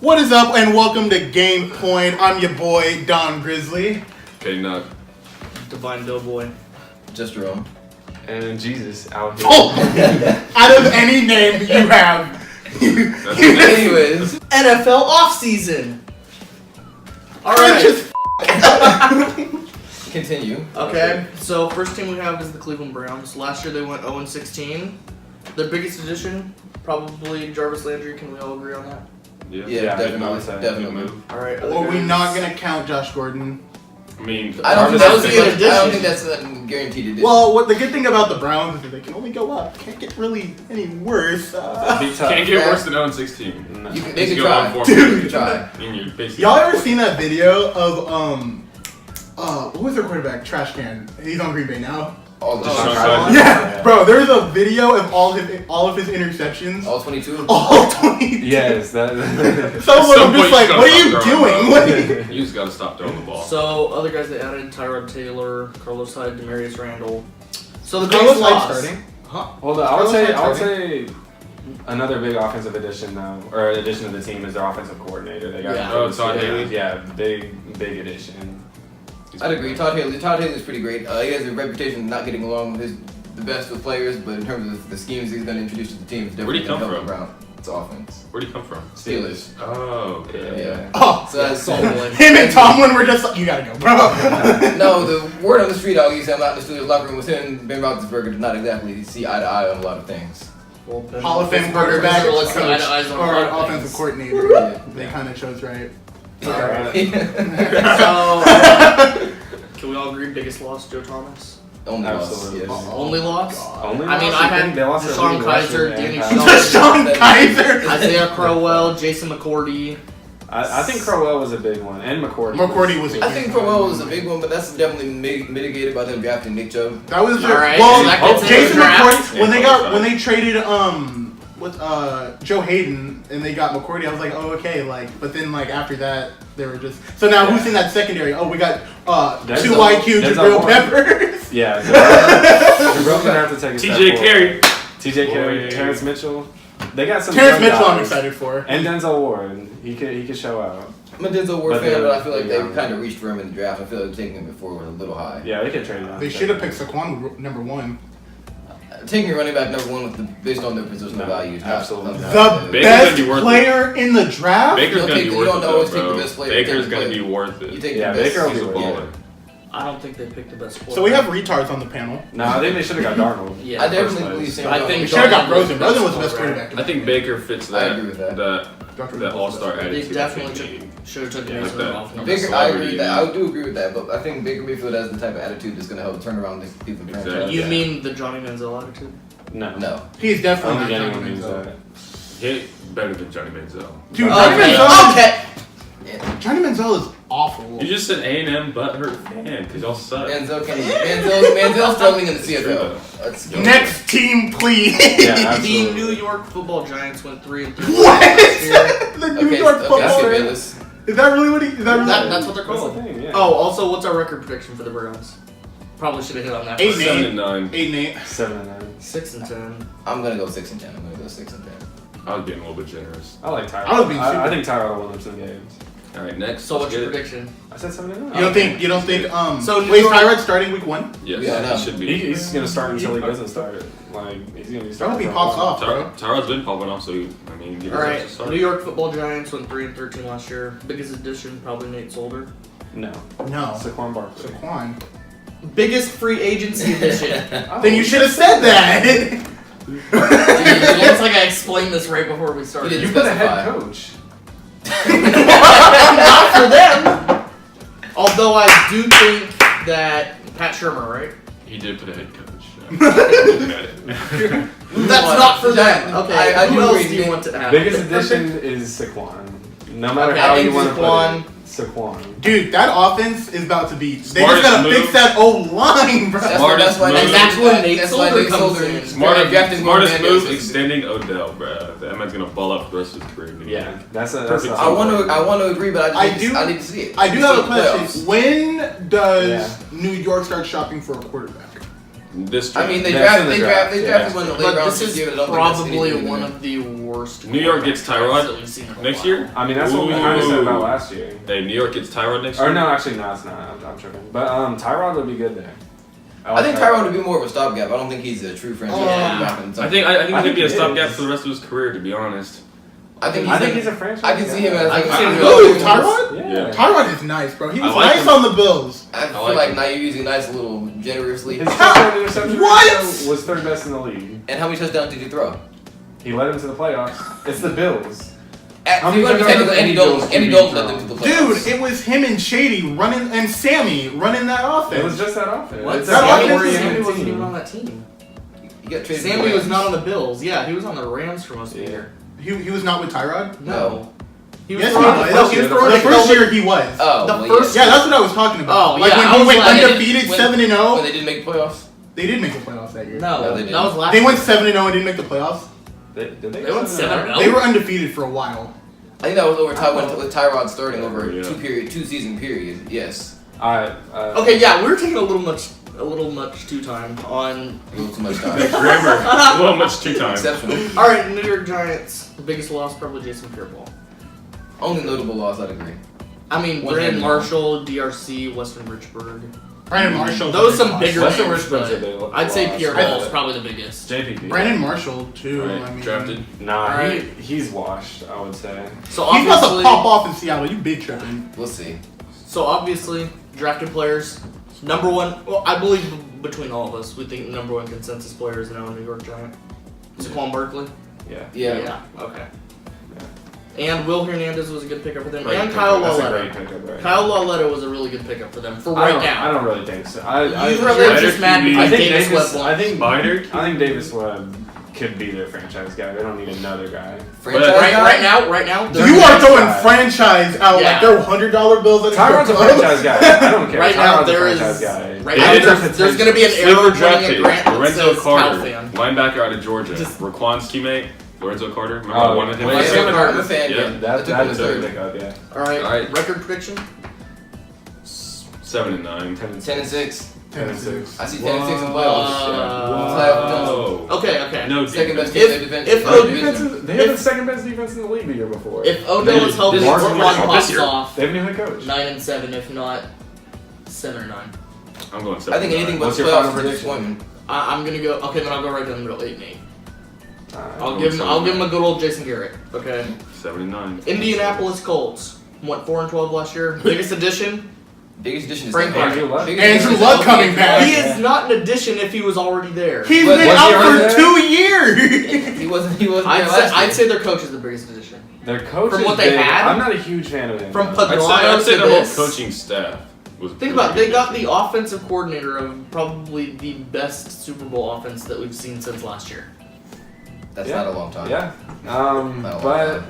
What is up, and welcome to Game Point. I'm your boy, Don Griizly. K-Nut. Divine Doughboy. Just Jerome. And Jesus out here. Oh! Out of any name you have. Anyways. NFL offseason. Alright. Continue. Okay, so first team we have is the Cleveland Browns. Last year they went 0-16. Their biggest addition, probably Jarvis Landry. Can we all agree on that? Yeah, definitely. Alright. Are we not going to count Josh Gordon? I mean, I don't Jarvis think is a good that's addition. a guaranteed addition. Well, the good thing about the Browns is that they can only go up. Can't get really any worse. can't get worse than 0-16. No. they can go try. on 4 Dude, you try. And you're basically Y'all ever seen that video of, what was their quarterback? Trash can. He's on Green Bay now. Yeah, bro, there's a video of all of his interceptions. All 22? All 22. Yes, that. I'm just like, what are you doing? You just gotta stop throwing the ball. So, other guys they added, Tyrod Taylor, Carlos Hyde, Demarius Randall. So the Carlos biggest Hyde loss. starting. Huh? Well, I would say another big offensive addition though, or addition to the team is their offensive coordinator. They got Todd Haley. Yeah, big addition. I'd agree. Todd Haley's pretty great. He has a reputation of not getting along with the best with players, but in terms of the schemes he's going to introduce to the team, it's definitely Where'd he come from? Around. It's offense. Where'd he come from? Steelers. Oh, okay. Yeah. Oh, So that's him and Tomlin were just like, you gotta go, bro. No, the word on the street, at least I'm not in the Steelers locker room, was him and Ben Roethlisberger did not exactly see eye to eye on a lot of things. Hall of Fame quarterback, Let's coach, eye to eyes on a or lot of offensive things. coordinator. Yeah. They kind of chose right. So, can we all agree biggest loss, Joe Thomas? Only loss. Absolutely. Yes. Only loss? Only I mean, loss, I think had they lost their Deshaun leading Kaiser, rusher Danny and Shelton. Deshaun Kaiser. Isaiah Crowell, Jason McCourty. I think Crowell was a big one, and McCourty. McCourty was a I think Crowell was a big one, but that's definitely mitigated by them drafting Nick Chubb. That was All right. well, That gets into Jason the draft. McCourty when they traded with Joe Hayden and they got McCourty, I was like, oh okay, but then after that they were just so now who's in that secondary? Oh, we got 2 IQ Jabril Peppers. Yeah, Jabril gonna have to take a step TJ forward. Carey. TJ Carey, Terrence Mitchell. They got some. Terrence young Mitchell, I'm guys. excited for. And Denzel Ward, he could show out. I'm a Denzel Ward But fan, they're- but I feel like they're they young. kind of reached for him in the draft. I feel like taking him before was a little high. Yeah, they could trade him. They should have picked Saquon number 1. Taking a running back number 1 based on their positional No, values. absolutely The not. Baker's best gonna be worth it. player in the draft. Baker's gonna be you worth don't it, always though, take the bro. best player, Baker's you take the gonna player. be worth You it. take Yeah, the best. Baker will He's be a worth it. baller. I don't think they picked the best quarterback. So we have retards on the panel. No, I think they should have got Darnold. Yeah. I definitely First believe place. Sam I Darnold. think We should have got Darnold Rosen. was Rosen was the the best best quarterback. I think Baker fits I that. agree with that. That all-star They attitude. definitely should have took Yeah, Mason like that. off. Baker, I agree with that. I do agree with that, but I think Baker Mayfield has the type of attitude that's going to help turn around this Cleveland franchise. Exactly. You Yeah. mean the Johnny Manziel attitude? No. No. He's I definitely don't not think Johnny anyone means Manziel. that. He better than Johnny Manziel. Dude, Okay. Johnny Manziel is awful. You just said A&M butthurt fan because y'all suck. Manziel's struggling in the CFL. Let's go. Next team, please. Yeah, The absolutely. New York Football Giants went 3-3. What? last year. The New York Okay, Football. skip Giants? Bayless. Is that really what he? Is that really? That's what they're That's the called. thing, yeah. Oh, also, what's our record prediction for the Browns? Probably should have hit on that. 8-8. first. 7-9. 8-8. 7-9. 6-10. I'm going to go 6-10. I'm going to go 6-10. I was being a little bit generous. I like Tyrod. I was being super- I think Tyrod will win them some games. All right, next. So what's your Let's get it. prediction? I said 7-9. You don't think? You don't think? So New wait, York- Tyrod starting week 1? Yes, Yeah, I know. it should be. He's gonna start until he doesn't start. He's gonna be That starting. hope he for a pops while. off, bro. Tyrod's been popping off, so give All us right, a start. New York Football Giants went 3-13 last year. Biggest addition, probably Nate Solder. No. No. Saquon Barkley. Saquon. Biggest free agency addition. Then you should have said that. It looks like I explained this right before we started. You did. You've been a head coach. Not for them. Although I do think that Pat Shermer, right? He did put a head coach. That's not for them. Okay, I who do else agree. do you want to add? Biggest addition is Saquon. No matter Okay, how I think you want to Saquon. put it. Saquon. Dude, that offense is about to be. They just Smartest gotta move. fix that O-line, bro. Smartest move. And that's where Nate Solder comes in. Smartest Daniels move, is- extending Odell, bro. That man's gonna ball up for the rest of his career. dude. Yeah, that's Perfect. I want to agree, but I need to see it. I do have a Playoffs. question. When does Yeah. New York start shopping for a quarterback? This I mean, they That's in the drafted draft, one in the late But rounds this this year. is but I don't think that's probably anything one there. of the worst. New York gets Tyrod that we've seen in a next while. year. I mean, that's what we kind of said about last year. Hey, New York gets Tyrod next year. Or no, actually, no, it's not. I'm tripping. But Tyrod would be good there. I think Tyrod would be more of a stopgap. I don't think he's a true franchise quarterback. I think he's gonna be a he stopgap is. for the rest of his career. To be honest. I think he's a franchise. I can see him as I like. can see him Ooh, as- Tyrod? Yeah. Tyrod is nice, bro. He was I like nice him. on the Bills. I feel like like him. now you're using nice a little generously. His touchdown interception What? ratio was third best in the league. And how many touchdowns did you throw? He led him to the playoffs. It's the Bills. How many touchdowns technically, did Andy Andy Dalton Dalton Andy beat Dalton led them from? to the playoffs. Dude, it was him and Shady running, and Sammy running that offense. It was just that offense. What? It's a That Sammy, offense is Sammy game wasn't team. even on that team. You got traded. Sammy to the was not on Rams. the Bills. Yeah, he was on the Rams for most of the Yeah. year. He was not with Tyrod? No. He was Yes, he throwing- was. no, he was throwing The to first Kelvin- year he was. Oh, The well, first- Yeah, that's what I was talking about. Oh, like yeah, when I he was went like- undefeated when- 7-0. When they didn't make the playoffs. They did make the playoffs that year. No, No, they didn't. that was last They went year. 7-0 and didn't make the playoffs. Did They went 7-0. They were undefeated for a while. I think that was over with Tyrod starting over Yeah. two season period. Yes, Okay, yeah, we were taking a little much too time on. a little too much time. Grammar. A little much too time. Exceptional. All right, New York Giants. The biggest loss probably Jason Pierre-Paul. Only notable loss, I'd agree. I mean, One Brandon hand. Marshall, DRC, Western Richburg. Brandon Marshall. Those some bigger Western names, Richburg's a but big I'd say loss. Pierre-Paul's Right. probably the biggest. JPP. Brandon Marshall too. Right, I mean, drafted. Nah, Alright. he's washed, I would say. So He's about to obviously, pop off in Seattle. You big tripping. We'll see. drafted players. Number one, well, I believe between all of us, we think the number one consensus player is now a New York Giant. Saquon Barkley. Yeah. Yeah. Okay. And Will Hernandez was a good pickup for them. Great And pickup. Kyle That's a great Lauletta. pickup right Kyle now. Lauletta was a really good pickup for them for I right don't- now. I don't really think so. I You really really just mad I because think Davis Davis. Webb I won. think Spider. I think Davis Webb could be their franchise guy. They don't need another guy. Franchise But- guy? Right now, They're You the are next throwing guy. franchise out Yeah. like they're $100 bills. At Tyrod's a franchise guy. I don't care. Right now, Tyrod's a there is. franchise guy. Right They now, did there's going to be an Sleeper arrow draft pointing at pick. Grant that Lorenzo says Carter, Cal fan. linebacker out of Georgia. Just- Raquan's teammate, Lorenzo Carter. Remember Oh, I wanted him. Lorenzo I'm Carter. a fan. Yeah. Yeah, That's took him a the good third. pickup, yeah. All right. All right. Record prediction. 7-9. 10-6. 10-6. I see 10-6 in playoffs. Whoa. Okay. No Second best defense. team in their if division. They had the second best defense in the league the year before. If Odell is healthy, This Marshall Roquan Marshall pops this year. off. They have a new head coach. 9-7, if not 7 or 9. I'm going 7. I think anything but What's your playoffs final is a prediction? disappointment. I'm gonna go. Okay, then I'll go right down the middle. 8-8. I'll I'm give him. going I'll give him a 7-9. good old Jason Garrett. Okay. 7-9. Indianapolis Colts went 4-12 last year. Biggest addition. Biggest addition is Frank Andrew Luck. Andrew Luck coming back. He is not an addition if he was already there. He's Was been he out already for there? 2 years. He wasn't there I'd last say year. their coach is the biggest addition. Their coach From is what they big. had? I'm not a huge fan of him. From though. Pud- I'd say to the whole this. coaching staff was. Think about it. They got the offensive coordinator of probably the best Super Bowl offense that we've seen since last year. That's Yeah. not a long time. Yeah. Not a long But time.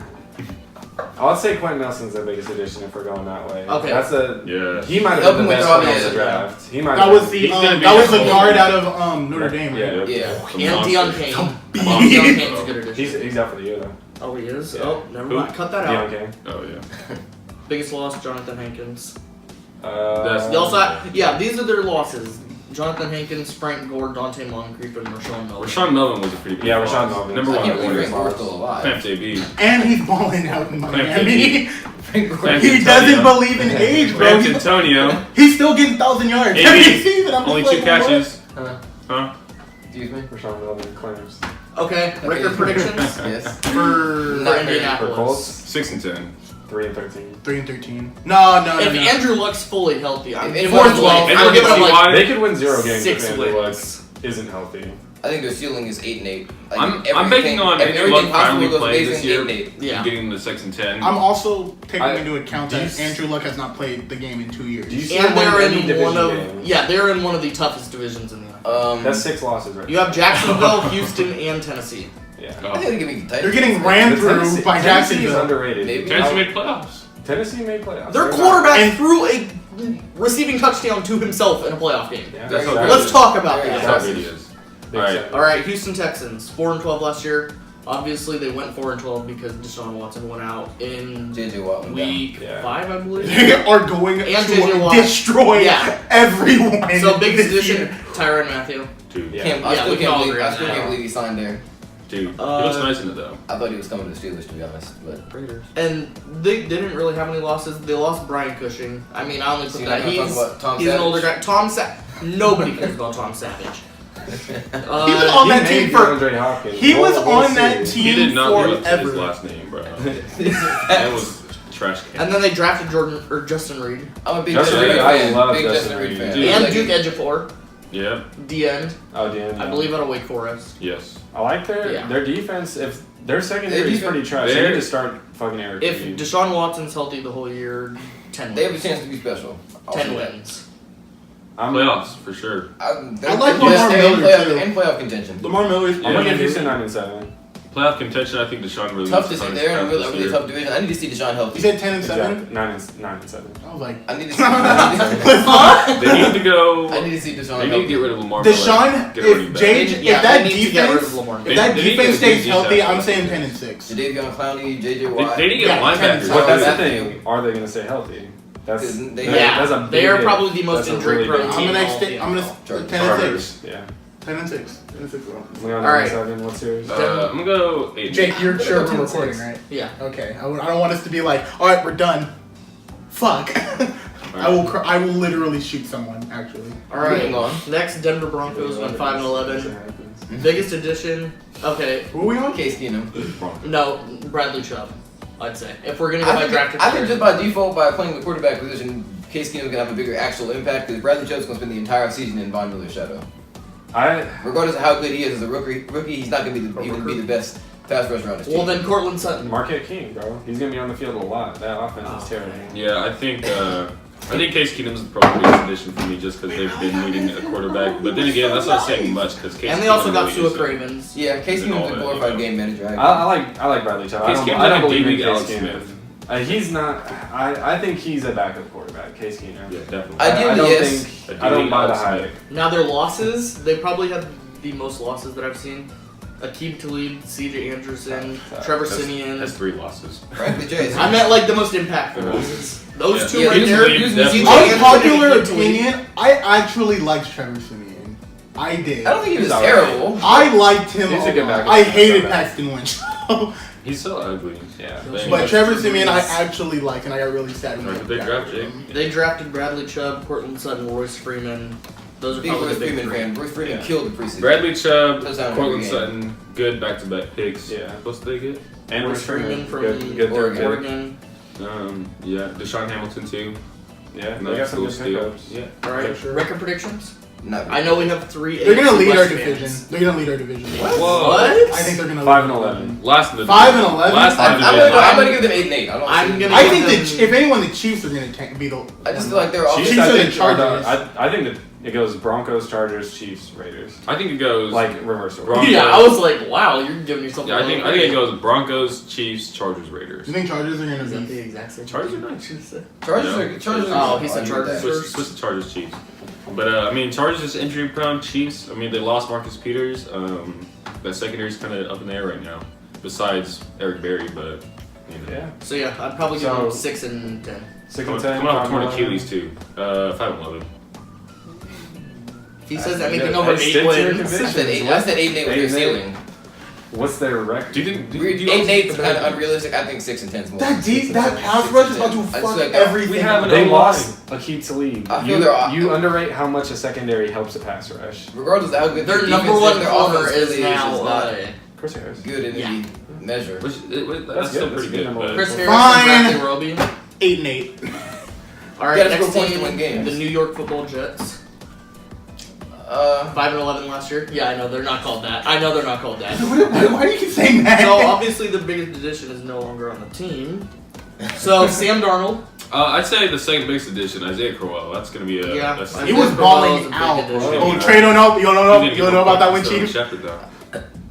I'll say Quentin Nelson's their biggest addition if we're going that way. Okay. That's a. Yeah. He might have Help been him the with best all one off the- the draft. He might. That have was been. the He's gonna be that was the the guard whole- out of Notre Dame. Right? Yeah. Yeah. Some And monster. Deion Kane. Some Deion Kane's a good addition. He's out for the year though. Oh, he is? Yeah. Oh, never Who? mind. Cut that out. Deion Kane. Oh yeah. Biggest loss, Jonathan Hankins. That's- They also yeah, these are their losses. Jonathan Hankins, Frank Gore, Dante Moncrief, and Rashawn Melvin. Rashawn Melvin was a pretty big Yeah, loss. Rashawn Melvin. Number I one. can't believe corner. Frank Gore's still alive. Clamp JB. And he's balling out in Miami. Frank Gore. Clamp He doesn't Antonio. believe in age, bro. Clamp Antonio. He's still getting 1,000 yards AB. every season. I'm Only just 2 like, catches. Huh? Huh? Excuse me? Rashawn Melvin claims. Okay, record predictions Yes. for Not very. For Indianapolis. Colts, 6-10. 3-13. 3-13. No. If Andrew Luck's fully healthy, I'm If 4-12. Andrew I'm giving him Luck's like They could win 0 games 6 if Andrew Luck wins. isn't healthy. I think their ceiling is 8-8. Like, I'm banking on Andrew Luck finally playing this year. 8-8. Yeah. And getting the 6-10. I'm also taking I- into account do you that s- Andrew Luck has not played the game in 2 years. Do you see And them they're winning any in division one of games? they're in one of the toughest divisions in the NFL. That's 6 losses right You have Jacksonville, Houston, and Tennessee. Yeah. I think they're gonna be tight. They're getting ran through by Tennessee is Jacksonville. underrated. Maybe. Tennessee made playoffs. Tennessee made playoffs. Their They're quarterback And- threw a receiving touchdown to himself in a playoff game. not- Yeah. That's how Exactly. good Let's talk about Very That's that. how good he is. Big Alright. time. All right, Houston Texans 4-12 last year. Obviously, they went 4-12 because Deshaun Watson went out in JJ Watt went down. week Yeah. 5, I believe. They are going And JJ to Watt. destroy Yeah. everyone. So biggest this addition, year. Tyrann Mathieu. Dude, Yeah. I still we can all can't believe. agree I on still that. can't believe he signed there. dude, he looks nice in it though. I thought he was coming to the Steelers, to be honest. But Raiders. And they didn't really have any losses. They lost Brian Cushing. I mean, I only put So you're that. not gonna talk about Tom He's an Savage? older guy. Nobody cares about Tom Savage. He was on that team for. DeAndre Hopkins. He was We'll on that see. He team did not live up to his forever. last name, bro. That was trash can. And then they drafted Justin Reed I'm a big Justin Justin Reed Reed, I fan. love Big Justin Justin Reed Reed. fan. Dude. and Like, Duke Ejiofor, Yeah. D end. Oh, damn. I believe out of Wake Forest. Yes. I like their defense. If their secondary is pretty trash, they need to start fucking Eric. If Reed. Deshaun Watson's healthy the whole year, 10 They have a wins. chance to be special. 10 wins. Playoffs for sure. I like Lamar Miller, too. in playoff contention. Lamar Miller's. I'm gonna Yeah. give Houston 9-7. Playoff contention. I think Deshaun really. Tough to needs say. turn They're in a his really, craft really this tough division. I need to see Deshaun You healthy. said 10 and 7. Exactly. 9-7. I was like, I need to see. year. They need to go. I need to see Deshaun They need to healthy. get rid of Lamar. Miller. Deshaun, Get a running if back. J, Yeah, if that they need to get rid of defense, Lamar. if that They need to defense get a stays good healthy, defense. I'm saying 10 and 6. Jadavion Clowney, JJ They Watt. need to get Yeah, 10 linebackers. But that's the Matthew. thing. Are they gonna stay healthy? That's They- that's a Yeah, big they are if. probably the most That's a injury really prone big team. I'm gonna all stay. I'm gonna Chargers. 10 and 6. Chargers. Yeah. 10 and 6. 10 and 6. Leon All right. 9-7. What's yours? I'm gonna go 8. Jake, you're Let's sure go we're 10 and 6. recording, right? Yeah. Okay. I don't want us to be like, all right, we're done. Fuck. I will literally shoot someone. Actually. All right. Moving on. Next, Denver Broncos went 5-11. Biggest addition. Okay. Who are we on? Case Keenum. No, Bradley Chubb. I'd say if we're gonna go by drafted I think players. just by default, by playing the quarterback position, Case Keenum's gonna have a bigger actual impact because Bradley Chubb's gonna spend the entire season in Von Miller's shadow. Regardless of how good he is as a rookie, he's not gonna be even be the best pass rusher on his team. Well, then Cortland Sutton. Marquette King, bro. He's gonna be on the field a lot. That offense is terrible. Yeah, I think Case Keenum's probably the biggest addition for me just because they've been needing a quarterback. But then again, that's not saying much because Case And they also Keenum got really Sua is Cravens. Yeah, Case And all Keenum's a that, glorified you know. game manager. I like Bradley Chubb. Case I Keenum's don't like a believe in big Case Alex Keenum. Smith. He's not. I think he's a backup quarterback. Case Keenum. Yeah, definitely. Ideally, I don't yes. think. I don't buy the Alex hype. Now their losses, they probably had the most losses that I've seen. Akeem Talib, C.J. Anderson, Trevor Simeon. That's 3 losses. Frankly, Jay. I meant like the most impactful losses. Those Yeah. two Yeah, right usually- there. usually C.J. CJ Anderson Unpopular and Akeem Talib. opinion. I actually liked Trevor Simeon. I did. I don't think he was He's alright. terrible. I liked him. He's a good backup. I hated He's not bad. Paxton Lynch. He's so ugly. Yeah. But Trevor Simeon, I actually liked, and I got really sad when Right, they they draft drafted Jake. him. They drafted Bradley Chubb, Cortland Sutton, Royce Freeman. Those are Big probably Royce the big Freeman three. fan. Royce Freeman Yeah. killed the preseason. Bradley Chubb, Touchdown Cortland every game. Sutton, good back-to-back picks. Yeah. What's they get? And Royce Royce Freeman from good third Oregon. pick. Oregon. Yeah, Deshaun Hamilton too. Yeah, Another they got some cool good steal. pickups. Yeah. All right. For sure. Record predictions. Not I know we have 3. They're gonna AFC lead our West division. fans. They're gonna lead our division. Whoa. What? I think they're gonna 5-11. Last in the 5-11? Last in I'm the gonna division. give them 8 and 8. I'm gonna- I think them- if anyone, the Chiefs are gonna be the. I just feel like they're Chiefs Chiefs, are I the think, Chargers. I think that it goes Broncos, Chargers, Chiefs, Raiders. I think it goes Like reverse order. Broncos. Yeah, I was like, wow, you're giving yourself. Yeah, I think it goes Broncos, Chiefs, Chargers, Raiders. You think Chargers are gonna Is that be? the exact same? Chargers are nice. Chargers No. are Chargers. Oh, he said I agree with Chargers. that. Switch to Chargers, Chiefs. But I mean, Chargers is injury prone. Chiefs, I mean, they lost Marcus Peters. That secondary's kind of up in the air right now. Besides Eric Berry, but you know. Yeah. So yeah, I'd probably give So- them 6 and 10. 6 Coming and 10. off torn 5-11. Achilles too. 5-11. If he says Yeah, anything yeah, over hey, 8 stick to your wins, convictions. I said 8 and 8 with 8 their and 8. ceiling. What's their record? Do you think? 8 and 8 is kind of unrealistic. I think 6 and 10 is more. That pass rush is about to I just fuck like everything. we have up. an They O-line. lost Akeem Talib. I feel they're- You underrate how much a secondary helps a pass rush. Regardless of how good their defense number is, one their corner offense is really now just not Chris Harris. good in Yeah. any measure. Which, that's That's still good. pretty That's good. good. But Chris Harris Fine. and Bradley Roby. 8 and 8. All right, You gotta next score points to team, win games. the New York Football Jets. 5 and 11 last year. Yeah, I know they're not called that. I know they're not called that. Why do you keep saying that? So obviously the biggest addition is no longer on the team. So Sam Darnold. I'd say the second biggest addition, Isaiah Crowell. That's gonna be a. Yeah, that's- I He think was Crowell's balling a big out. addition. Oh, Trey don't know. You don't know. He's You don't know about that win, Sterling Chief. Shepard, though.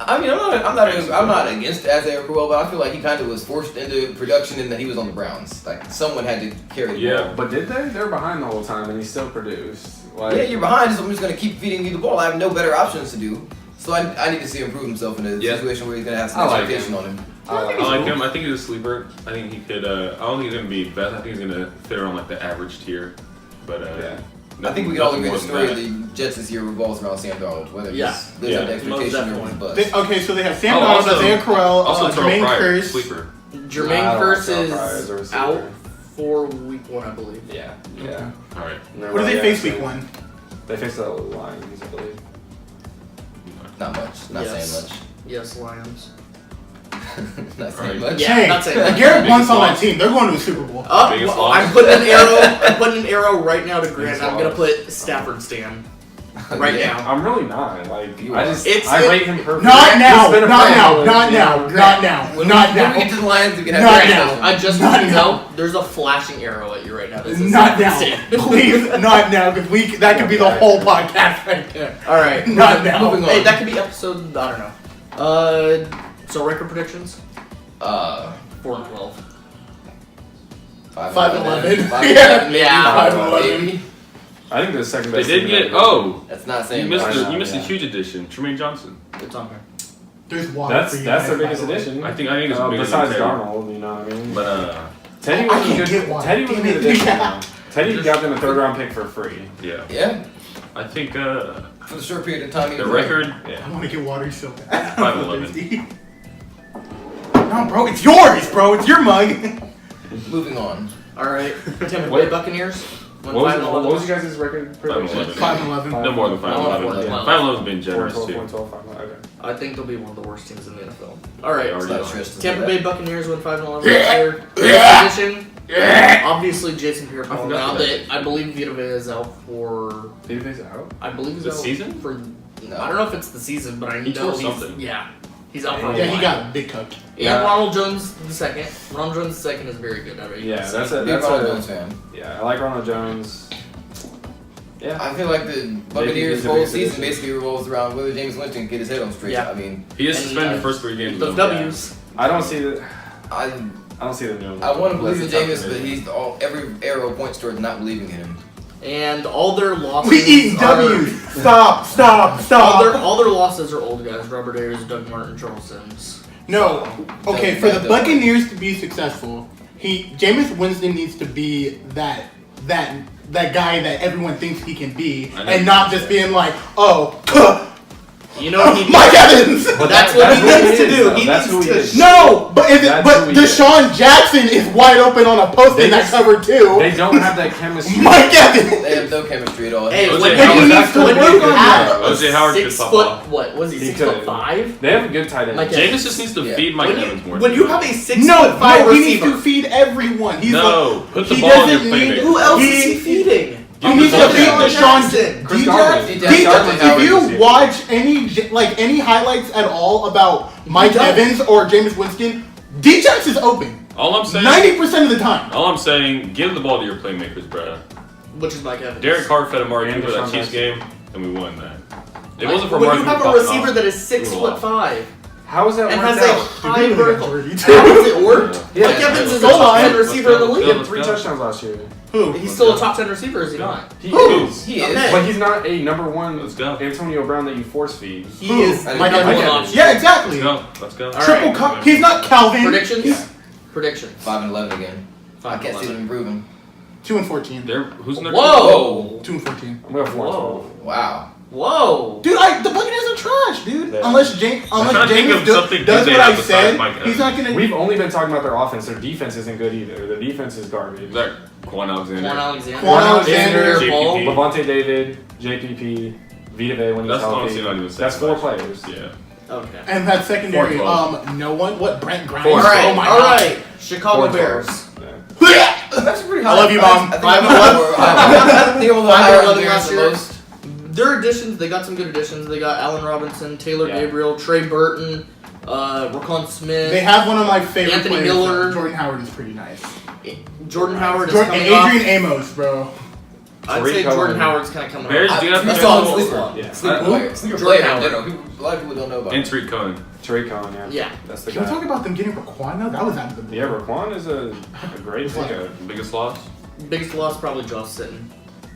I mean, I'm not against Isaiah Crowell, but I feel like he kind of was forced into production in that he was on the Browns. Like someone had to carry the Yeah. ball. But did they? They were behind the whole time, and he still produced. Like, Yeah, you're behind, so I'm just gonna keep feeding you the ball. I have no better options to do. So I need to see him prove himself in a Yeah. situation where he's gonna have I some like expectation him. on him. I like him. I think he's a sleeper. I think he could. I don't think he's gonna be best. I think he's gonna fit around like the average tier. But Yeah. I think we can all agree the story of the Jets this year revolves around Sam Darnold, whether he's lives up to expectation or bust. Okay, so they have Sam Darnold, Isaiah Crowell, Jermaine Kearse. Sleeper. Jermaine Kearse is out for week 1, I believe. Yeah. All right. What do they face week 1? They face the Lions, I believe. Not much. Not saying much. Yes, Lions. Not saying much. Yeah, not saying much. Garrett Blunt's on that team. They're going to the Super Bowl. I'm putting an arrow. I'm putting an arrow right now to Grant. I'm gonna put Stafford Stan right now. I'm really not. Like I rate him perfect. Not now. Not now. When we get to the Lions, we can have Not that now. discussion. I just want you to know there's a flashing arrow at you right now. Not now. Please, not now, because that could be the whole podcast right there. All right. Not now. Moving on. Hey, that could be episode. I don't know. So record predictions. 4-12. 5-11. 5-11. Yeah. 5-11. I think the second They best. did team get. Oh, That's not saying you missed much. you missed a huge addition, Tremaine Johnson. It's on there. There's water That's for you that's guys, the biggest by the way. addition. I think it's bigger besides than Teddy. Darnold, you know what I mean? But Teddy I was a can't good. get one. Teddy was a good addition. though. Teddy got them a 3rd round pick for free. yeah, Yeah. I think For the short period of time. the record. I want to get water so bad. 5-11. No, bro, it's yours, bro. It's your mug. Moving on. All right. Tampa Bay Buccaneers. What was you guys' record prediction? 5-11. 5-11. No more than 5-11. 5-11's been generous 4-12, too. 4-12, okay. I think they'll be one of the worst teams in the NFL. All right. It's not stressed to Tampa say Bay that. Buccaneers win 5-11 this year. Edition. Obviously, Jason Pierre-Paul. forgot Now about that I believe Vita Vea is out for. Vita Vea's out? I believe he's The out season? for. No. I don't know if it's the season, but I He know tore he's something. yeah. He's out for a Yeah, while. he got big cooked. And Ronald Jones the second. Ronald Jones the second is very good. Yeah, that's Big a Ronald Jones fan. Yeah, I like Ronald Jones. Yeah. I feel like the Buccaneers' whole season basically revolves around whether James Winston can get his head on straight. Yeah. I mean, He is And, suspended the first 3 games. Those though. W's. I don't see the. I I don't see them doing. I want to believe in That's a Jameis, tough but he's every arrow points towards not believing in him. And all their losses. We eating W's. Stop. All their losses are old guys. Robert Ayers, Doug Martin, Charles Sims. No. Okay, for the Buccaneers to be successful, Jameis Winston needs to be that guy that everyone thinks he can be, and not just being like, You know what he needs. Mike Evans. That's what he needs to do. He That's who needs he to. is. No, but That's who he is. Deshaun Jackson is wide open on a post in that cover too. They don't have that chemistry. Mike Evans. They have no chemistry at all. Hey, OJ when Howard, he needs that's to what when he you could have do. a OJ Howard could 6 pop foot, off. what was he, He 6 could. foot 5? They have a good tight end. Like, Jameis just needs to feed Mike Evans more. When you have a 6 No, foot 5 he needs receiver, to feed everyone. He's No, a, put the he ball in your doesn't need. playmaker. who else is He- he feeding? He needs to Deshaun feed Jackson. Deshaun. Chris DJ, Godwin. if you watch any highlights at all about Mike does. Evans or Jameis Winston, D-Jax is open All I'm saying. 90% of the time. All I'm saying, give the ball to your playmakers, bruh. Which is Mike Evans. Derek Carr fed Amari And Cooper that Deshaun Chiefs Jackson. game, and we won that. It wasn't for when Amari you Cooper have a popping receiver off. that is 6 We foot lost. 5 How is that and worked has a out? high vertical. Dirty, too. How has it worked? Yeah. Mike Evans is a Let's top go. 10 receiver in the Let's He league. go. had 3 touchdowns last year. Who? He's still a top 10 receiver, is he not? He Who? is. He is. Okay. But he's not a number 1 Let's go. Antonio Brown that you force feed. He Who? is I the didn't number know one that. option. Yeah, exactly. Let's go. All Triple right. cup. He's not Calvin. Predictions? He's Predictions. 5-11 again. I can't see them improving. 2-14. Who's in their Whoa! 2-14. I'm going 4 Whoa. Wow. Whoa! Dude, the Buccaneers are trash, dude. Yeah. Unless trying to James think of something does they what have I besides said, Mike he's not gonna. We've only been talking about their offense. Their defense isn't good either. Their defense is garbage. Is that Quan Alexander? Quan Alexander. Quan Alexander, Paul. JPP. Levante David, JPP, Vita Vea when he's That's healthy. honestly not even That's 4 second. players. Yeah. Okay. And that secondary, 4-12. no one. What? Brent Grimes. All right. Oh my all God. right. Chicago 4-12. Bears. Yeah. That's pretty high. I love you, Mom. I think 5-11. I think I'm a little higher on 5-11 Bears last than year. most. Their additions, they got some good additions. They got Allen Robinson, Taylor Yeah. Gabriel, Trey Burton, Raquan Smith. They have one of my favorite Anthony players. Miller. Jordan Howard is pretty nice. Jordan Howard is And coming off. Adrian Amos, bro. I'd Tariq say Jordan Cohen. Howard's kind of coming Bears off. do have He's to on go. sleeper. Yeah. Sleeper player. Sleeper Jordan player in Howard. general. A lot of people don't know about And him. Tariq Cohen. Tariq Cohen, yeah. Yeah. That's the Can we guy. talk about them getting Raquan though? That was out of the blue. Yeah, Raquan is a great It's like- pickup. Biggest loss? Biggest loss probably Josh Sitton.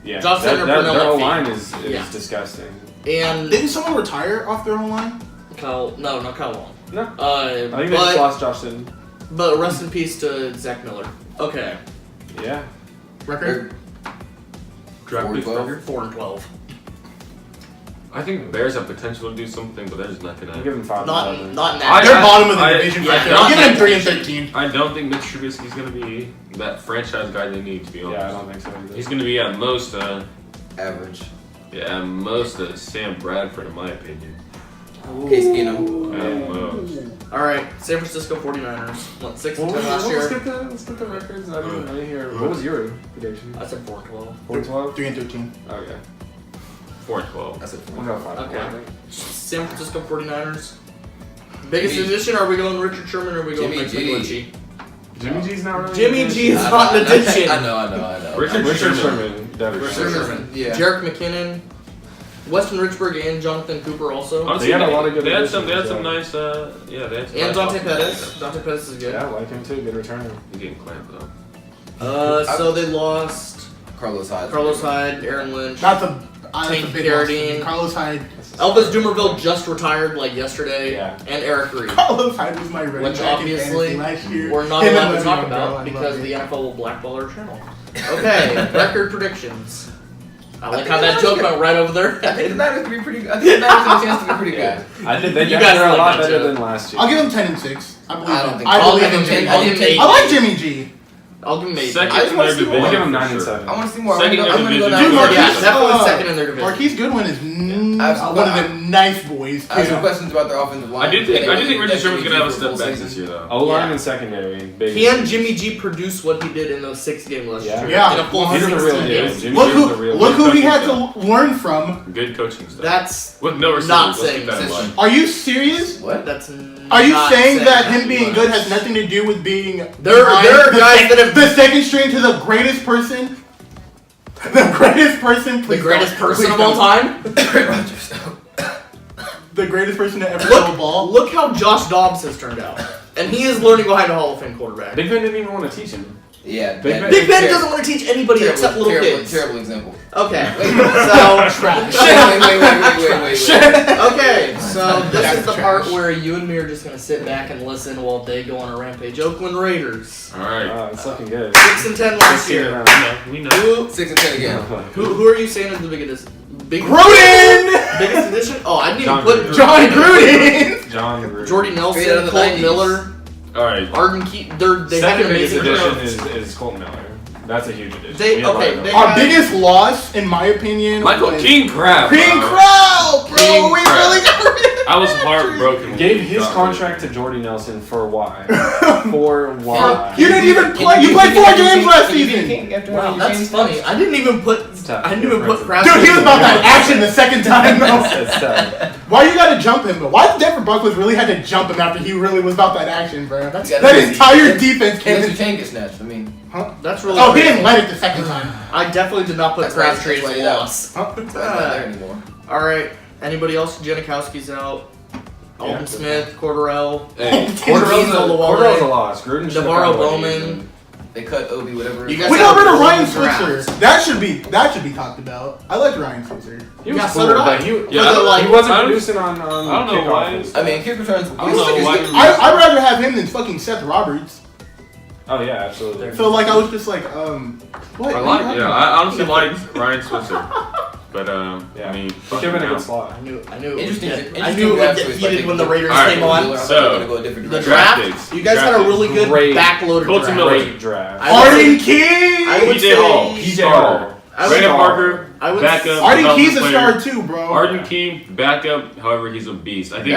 Yeah, Josh Sutton or their Pernell O-line McPhee. is Yeah. disgusting. And Didn't someone retire off their own line? Kyle, no, not Kyle Long. No. I think they just But, lost Josh Sitton. but rest in peace to Zach Miller. Okay. Yeah. Record? Draft picks, 4-12. 4-12. I think the Bears have potential to do something, but they're just not I'll gonna. give him 5. Not in I- that. They're bottom of the I- division. yeah, right there. not I'll give them that 3 and division. 13. I don't think Mitch Trubisky's gonna be that franchise guy they need, to be honest. Yeah, I don't think so either. He's gonna be at most, Average. at most Sam Bradford, in my opinion. Case Keenum. At most. All right, San Francisco 49ers went 6-10 Well, last let's year. get the records. I didn't hear. What was your prediction? I said 4-12. 4-12? 3 and 13. Okay. 4-12. That's it. We'll go 5. Okay. San Francisco 49ers. Biggest addition? Are we going Richard Sherman or are we going Jimmy Mike G. McGlinchey? Jimmy G's not really. Jimmy G is I not an know, addition. I know. Richard Richard Sherman. Sherman. Definitely. Richard Sherman. Yeah. Jarek McKinnon. Weston Richburg and Jonathan Cooper also. Honestly, They had a lot of good They had some additions, nice. They had some. And nice Dante offense. Pettis. Dante Pettis is good. Yeah, I like him too. Good returner. He's getting clamped though. So they lost Carlos Hyde. Carlos Hyde, Aaron Lynch. That's a Tank big loss. Carradine. Carlos Hyde. Elvis Dumerville just retired like yesterday. Yeah. And Eric Reed. Carlos Hyde was my running Which back in obviously fantasy last year. we're not Him allowed and to talk Le'Veon Bell, about I because love the it. NFL will blackball our channel. Okay, record predictions. I like how that joke went right over there. I think the Niners could be pretty. I think the Niners have a chance to be pretty good. I think they You guys are a like lot that better joke. than last year. I'll give him 10 and 6. I believe I don't him. think I so. believe I'll in give him Jimmy 10. I'll give him G. 8. I like Jimmy G. I'll give him 8. Second I just in wanna their see more. division. I'll give him for 9 and sure. 7. I want to see more. Second I'm in gonna the go division. 9 Dude, and Marquise, Yeah, definitely second in their division. Marquise Goodwin is Absolutely. one of the nice boys. I have some too. questions about their offensive line. I do think They Richard Sherman's gonna have a for step full back season. this year though. O-line Yeah. and secondary. Big. Can Jimmy G produce what he did in those 6 games last Yeah. year? Yeah. In a full He's a 16 real deal. games? Jimmy Look G's a real who deal. he had to learn from. Good coaching stuff. That's with no receivers. not Let's saying keep that in system. mind. Are you serious? What? that's. Are you not saying that him being much. good has nothing to do with being There are behind guys that have the second string to the greatest person? The greatest person, the please greatest don't. person Please of all don't. time. Aaron Rodgers. The greatest person to ever throw a ball. Look how Josh Dobbs has turned out, and he is learning behind a Hall of Fame quarterback. Big Ben didn't even want to teach him. Yeah. Big Ben- Big Ben doesn't want to teach anybody except little kids. Terrible example. Okay, Wait, so Trash. wait. okay, so this That's is the trash. part where you and me are just gonna sit back and listen while they go on a rampage. Oakland Raiders, All right. It's looking good. 6-10 last year. We know. Who 6 and 10 again. who are you saying is the biggest? Gruden! Biggest addition? Oh, I didn't even John put Gruden. John Gruden! John Gruden. Jordy Straight out Nelson, of the Colton 90s. Miller, All right. Arden Key. They have Second an biggest amazing addition group. is Colton Miller. That's a huge addition. They- We have a lot okay, of them. they- Our biggest loss, in my opinion, Michael was King Crab. King bro. Crowd, bro. King We Crab. really got rid of I was heartbroken. when Gave we his got rid contract to Jordy Nelson for why? For why? You didn't even play. You played 4 games last season. Wow, that's funny. I didn't even put. tough. I didn't even put Crabtree. Dude, he was about that action the second time, though. It's tough. Why you gotta jump him, though? Why did Denver Broncos really had to jump him after he really was about that action, bro? That's That entire defense came Unless in. your chain gets snatched. I mean, That's really. Oh, he crazy. didn't let it the second time. I definitely did not put That's why- Crabtree that's as why a you loss. it's not there anymore. All right. Anybody else? Janikowski's out. Alden Yeah. Smith, Cordarrelle, Hey, Cordell's Cordell's a loss. Gruden should have Navarro found a way to Bowman. use him. They cut Obi, whatever. You guys We got rid of have Ryan Rolling Switzer. drafts. That should be talked about. I like Ryan Switzer. He was Yeah, so cool, did I. but he, Yeah, Was it like- he wasn't I don't- producing on I don't know kickoff why. and I stuff. mean, kick returns. I don't know why. I'd rather have him than fucking Seth Roberts. Oh yeah, absolutely. So like I was just like, what? I like. Yeah, I honestly like Ryan Switzer, but Yeah. I mean, He could have been a good slot. I knew it Interesting- would interesting I knew it would draft get choice, heated like when the they- Raiders All right, came on. So, go a different The direction. draft draft, picks. you guys had a Draft really good Great. backloaded Colton draft. Miller. Great draft. I would Arden say- Key. I would PJ Hall, say- PJ Hall, I would- Brandon Parker, I would backup. Arden development Key's a player. star too, bro. Arden Key, backup. However, he's a beast. I think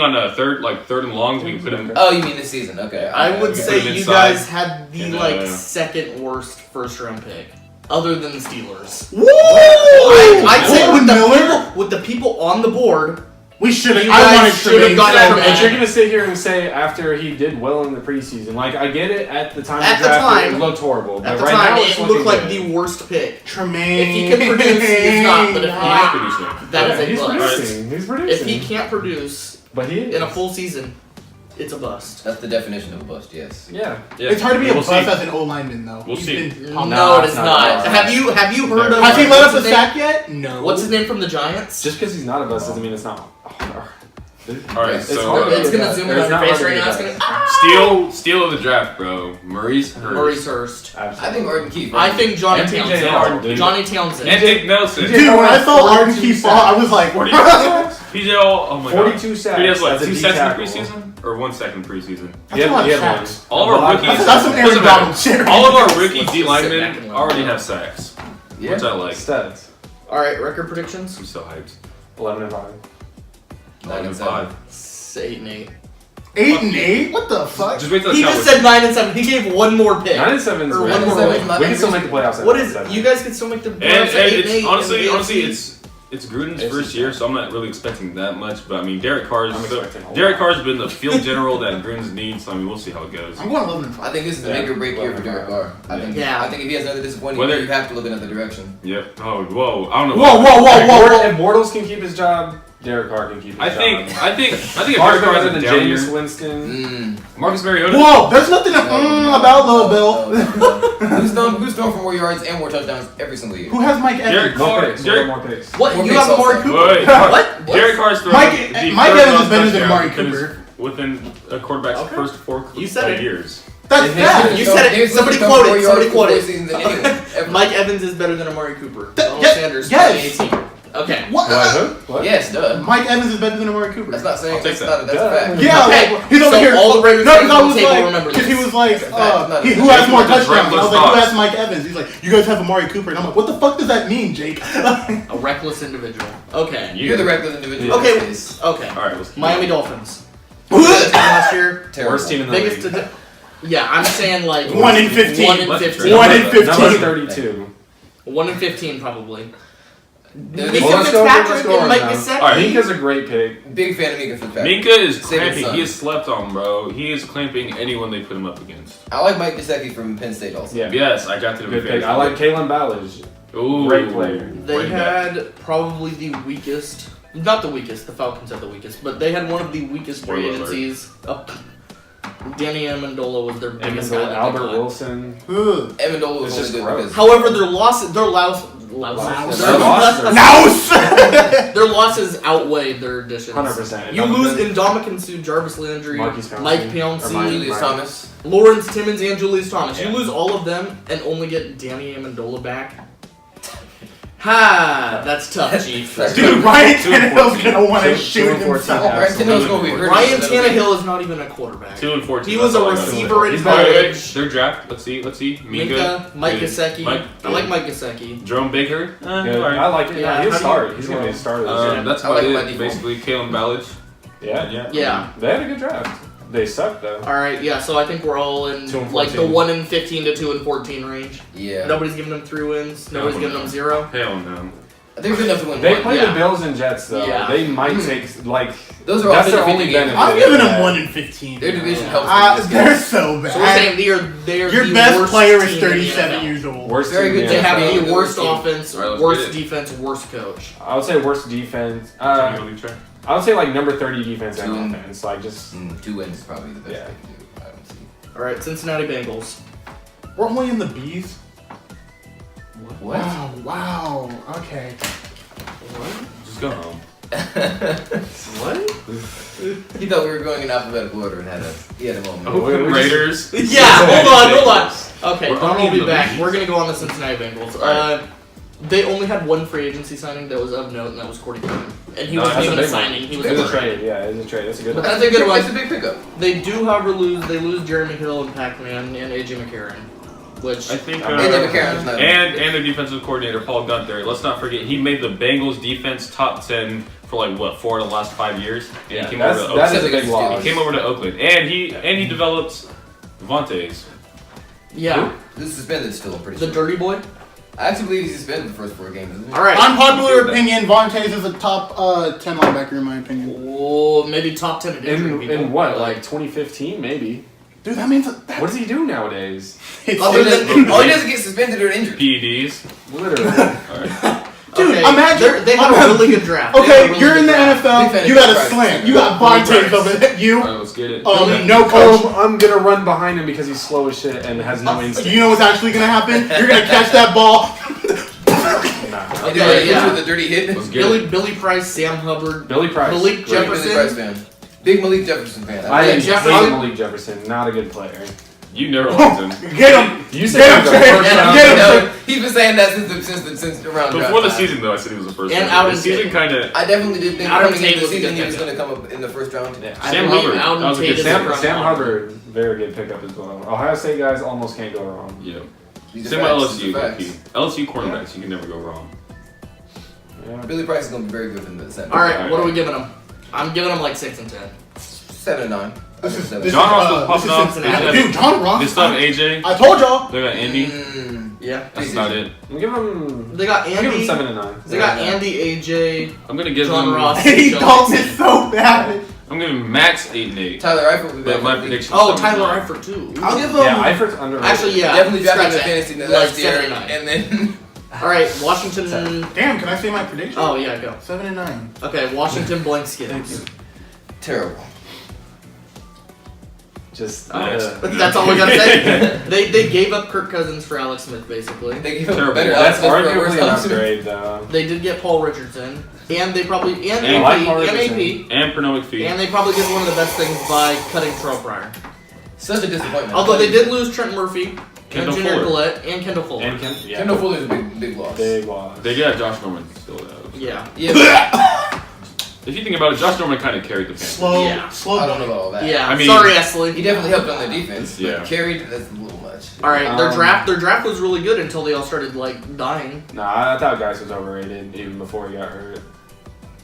on third and longs we can put him. Oh, you mean this season? Okay. I would Okay. say Put him you inside. guys had the And, second worst first round pick, other than the Steelers. Woo! I'd say Colton Miller. with the people on the board, We should have. You I guys wanted should have Tremaine gotten so Tremaine. But you're bad. gonna sit here and say after he did well in the preseason, like I get it at the time At of the draft, time- it looked horrible. at But the right time now it it's looked looking like good. the worst pick. Tremaine. If he can produce, he is not. But if He's not, producing. that is Yeah, a he's bust. producing. He's producing. If he can't produce but he is. in a full season, it's a bust. That's the definition of a bust. Yes. Yeah. Yeah. It's hard to be a We'll bust see. as an O lineman though. We'll He's see. been No, pumped. it is not not. a bust. Have you heard of? Has he let what's up a his name? sack yet? No. What's his name from the Giants? Just because he's not a bust doesn't mean it's not. Alright, It's so hard to It's get gonna that. zoom in It's on your not face hard right to now. It's get gonna. steal of the draft, bro. Maurice Hurst. Maurice Hurst. Absolutely. I think Arden Keith. I think Johnny And TJ Townsend. Howard, dude. Johnny Townsend. And Nick Nelson. TJ Dude, when I saw 42 Arden Keith fall, I was like, 42 sacks. PJ, oh my god. 42 sacks. He has what, That's a 2 D sacks in tackle. preseason? Or 1 sack in preseason? He had one. sacks. All of our rookies. That's some Aaron doesn't matter. Donald shit. All of our rookie Let's D just sit back linemen and let already him have go. sacks. Yeah. Which I like. Studs. All right, record predictions. I'm so hyped. 11-5. 9-5. 8-8. 8-8? What the fuck? Just wait till the He just Cowboys. said 9-7. He gave one more pick. 9-7 is Or good. one more win. We can still make the playoffs. at What is 9-7. you guys can still make the And playoffs at 8-8 it's in honestly, the AFC? it's Gruden's It's first just- year, so I'm not really expecting that much. But I mean, Derek I'm expecting a whole lot. Carr's been the field general that Gruden's needs. So I mean, we'll see how it goes. I'm going 11-5. I think this is a Yeah. make or break year for Derek Carr. I think if he has another disappointing Whether- year, you have to look in another direction. Yep. Oh, whoa. I don't know. If Bortles can keep his job, Derek Carr can keep his I job. think if Derek Carr's Carr's better a than down Jameis year, Winston. Marcus Mariota. Whoa, there's nothing about Lil Bill. Who's thrown for more yards and more touchdowns every single year? Who has Mike Derek Evans? More Carr. picks. Derek, More picks. What? More You picks have Amari also. Cooper? Wait, What? Derek Carr's throwing Mike the Evans first is better than touchdown Amari within his- Cooper. within a quarterback's Okay. first 4 You said it. years. That's It bad. has You said it. Somebody quote it. Somebody quote it. Mike Evans is better than Amari Cooper. Donald Sanders, yes. 2018. Okay. What? What? Yes, duh. Mike Evans is better than Amari Cooper. That's not saying I'll take that's that. not that's a fact. Yeah, Okay, like, he's over so here. all the Ravens no, fans I on was the table like, remember because he this. was like, That's a fact. Not a who fact. has more Just touchdowns? And I was reckless like, who thoughts. has Mike Evans? He's like, you guys have Amari Cooper, and I'm like, what the fuck does that mean, Jake? A reckless individual. Okay. You're the reckless individual. Okay. in this case. Okay. All right, let's keep Miami going. Dolphins. Best team last year. Terrible. Worst team in the Biggest. league. Yeah, I'm saying like 1 in 15. 1 in Let's 15. trade. 1 in Number 15. 32. 1 in 15 probably. Well, Mika let's go Fitzpatrick on and Mike now. Gesicki. All right. Minka's a great pick. Big fan of Mika Fitzpatrick. Minka is Save his clamping. son. He is slept on, bro. He is clamping anyone they put him up against. I like Mike Gesicki from Penn State also. Yeah. Yes, I got to the Good pick. I like Kalen Ballage. Ooh, Great player. They running back. had probably the weakest, not the weakest, the Falcons had the weakest, but they had one of the weakest free Spoiler alert. agencies. Danny Amendola was their biggest guy. Amendola, that they Albert got. Wilson. Ugh. Amendola was It's only just good gross. because However, their losses their losses outweigh their additions. 100%. You lose Ndamukong Suh, Jarvis Landry, Marquise Pouncey. Mike Or Pouncey, Mike- Julius Thomas. Lawrence Timmons, and Julius Thomas. Yeah. You lose all of them and only get Danny Amendola back. Ha! That's tough, Chief. Dude, Ryan Tannehill's gonna want to 2 shoot and 14. himself. Ryan Tannehill's gonna be hurt. Ryan Tannehill is not even a quarterback. 2 and 14. He was that's a all I got. receiver in He's Wait, wait, college. their draft. Let's see. Minka, Mike Good. Gesicki. Mike, I like Mike Gesicki. Jerome Baker. Yeah, Alright. I like it. Yeah, Yeah, he'll how do start. you- He's gonna be a starter. That's I about like my it. default. Basically, Kalen Ballage. Yeah. Yeah. They had a good draft. They suck though. All right. Yeah. So I think we're all in 2 and like the 14. 1 in 15 to 2 and 14 range. Yeah. Nobody's giving them 3 wins. Nobody's giving them 0. Hell no. They're good enough to win They one. play Yeah. the Bills and Jets though. Yeah. They might take like Those are that's all their 50-50 only games. benefit. I'm giving Yeah. them 1 in 15. Their division helps. They're so bad. So we're saying they are Your the best worst player is team in the 37 NFL. years old. Worst Very team good in They the have NFL. the worst offense, All right, let's worst get it. defense, worst coach. I would say worst defense. I would say like number 30 defense and 2 offense. Like just 2 wins is probably the best Yeah. they can do. I don't see. All right, Cincinnati Bengals. We're only in the B's. What? Wow. Okay. Just go home. What? He thought we were going in alphabetical order and he had a moment. Oakland we just- Raiders. Yeah, hold on. Okay, We're Don only will be in the back. league. We're gonna go on the Cincinnati Bengals. Alright. They only had one free agency signing that was of note, and that was Cordy Coleman. And he No, wasn't that's even a a big one. signing. He was It's a a trade. Yeah, it's a trade. That's a good But one. that's a good one. It's a big pickup. They do, however, lose Jeremy Hill and Pac-Man and AJ McCarron, which I think. And AJ McCarron's not. And their defensive coordinator Paul Gunther. Let's not forget he made the Bengals defense top 10 for like what 4 of the last 5 years. And Yeah, he came that's, over to that Oakland. is a big loss. He came over to Oakland, and he developed Vontaze. yeah, This is suspended still, I'm pretty the sure. dirty boy. I actually believe he's suspended the first 4 games, isn't he? All right. Unpopular opinion, Vontaze is a top 10 linebacker in my opinion. Oh, maybe top 10 in injury people. In what, like 2015 maybe? Dude, that means What does he do nowadays? All he does is get suspended or injured. PEDs. Literally. Alright. Dude, Okay, imagine- they have a really good draft. They have a Okay, really you're good in the draft. NFL, Big fan you of got a Price. slant, you got Billy Vontaze Price. over there, you, Alright, let's get it. no coach. I'm gonna run behind him because he's slow as shit and has no instinct. You know what's actually gonna happen? You're gonna catch that ball. Nah. And Okay, yeah. with the dirty hit. Let's get it. Billy Price, Sam Hubbard, Billy Price. Malik Great. Jefferson. Billy Price fan. Big Malik Jefferson fan. I hate Jefferson. Malik Jefferson. Not a good player. You never liked him. Get him! You said Get he was him, a Trey. first round Get him, pick. Trey. He's been saying that since around Before the draft time. season, though, I said he was the first. And round. Auden The season Tate. kind of. I definitely did think Adam coming Tate into the was a season good he was pickup. going to come up in the first round. Yeah. I Sam believe Hubbard. Auden That was a Tate good is Sam- a Sam front Hubbard, very good pickup as well. Ohio State guys almost can't go wrong. Yeah. These are Same facts, with these are LSU. facts. LSU cornerbacks, you can never go wrong. Yeah. Billy Price is going to be very good in the second. All right, what are we giving him? I'm giving him like 6 and 10. 7 and 9. This is John Ross was popping off. Cincinnati. Dude, John Ross. They still have AJ. I told y'all. They got Andy. Yeah. That's not it. I'm giving him. They got I'm giving him Andy. 7 and 9. They got Andy, AJ, I'm gonna give John him. Ross. And he dunked it so bad. I'm giving Max 8 and 8. Tyler Eifert will be But back. my in the league. prediction. Oh, Tyler Eifert too. I'll give him. Yeah, Eifert's underrated. Actually, yeah. Definitely drafted in scratch fantasy that. last Like year. 7 and 9. And then. All right, Washington. Damn, can I say my prediction? Oh yeah, go. 7 and 9. Okay, Washington blank skins. Terrible. Just. That's all we gotta say. They gave up Kirk Cousins for Alex Smith, basically. They gave him Terrible. better That's Alex Smith for a worse arguably an Alex Smith. upgrade, though. They did get Paul Richardson, and they probably and And like AP, Paul and Richardson. AP, And Pernod McPhee. and they probably did one of the best things by cutting Terrell Pryor. Such a disappointment. Although they did lose Trent Murphy, Kendall and Junior Fuller. Gillette, and Kendall Fuller. And Kendall Fuller's a big loss. Big loss. They did have Josh Norman still, though. Yeah. Yeah, If you think about it, Josh Norman kind of carried the Panthers. Slow, Yeah. slow. I don't know about all that. Yeah. I mean- Sorry, Esley. He definitely helped on their defense. Yeah. But carried, that's a little much. All right, their Um, draft was really good until they all started like dying. Nah, I thought Geis was overrated even before he got hurt.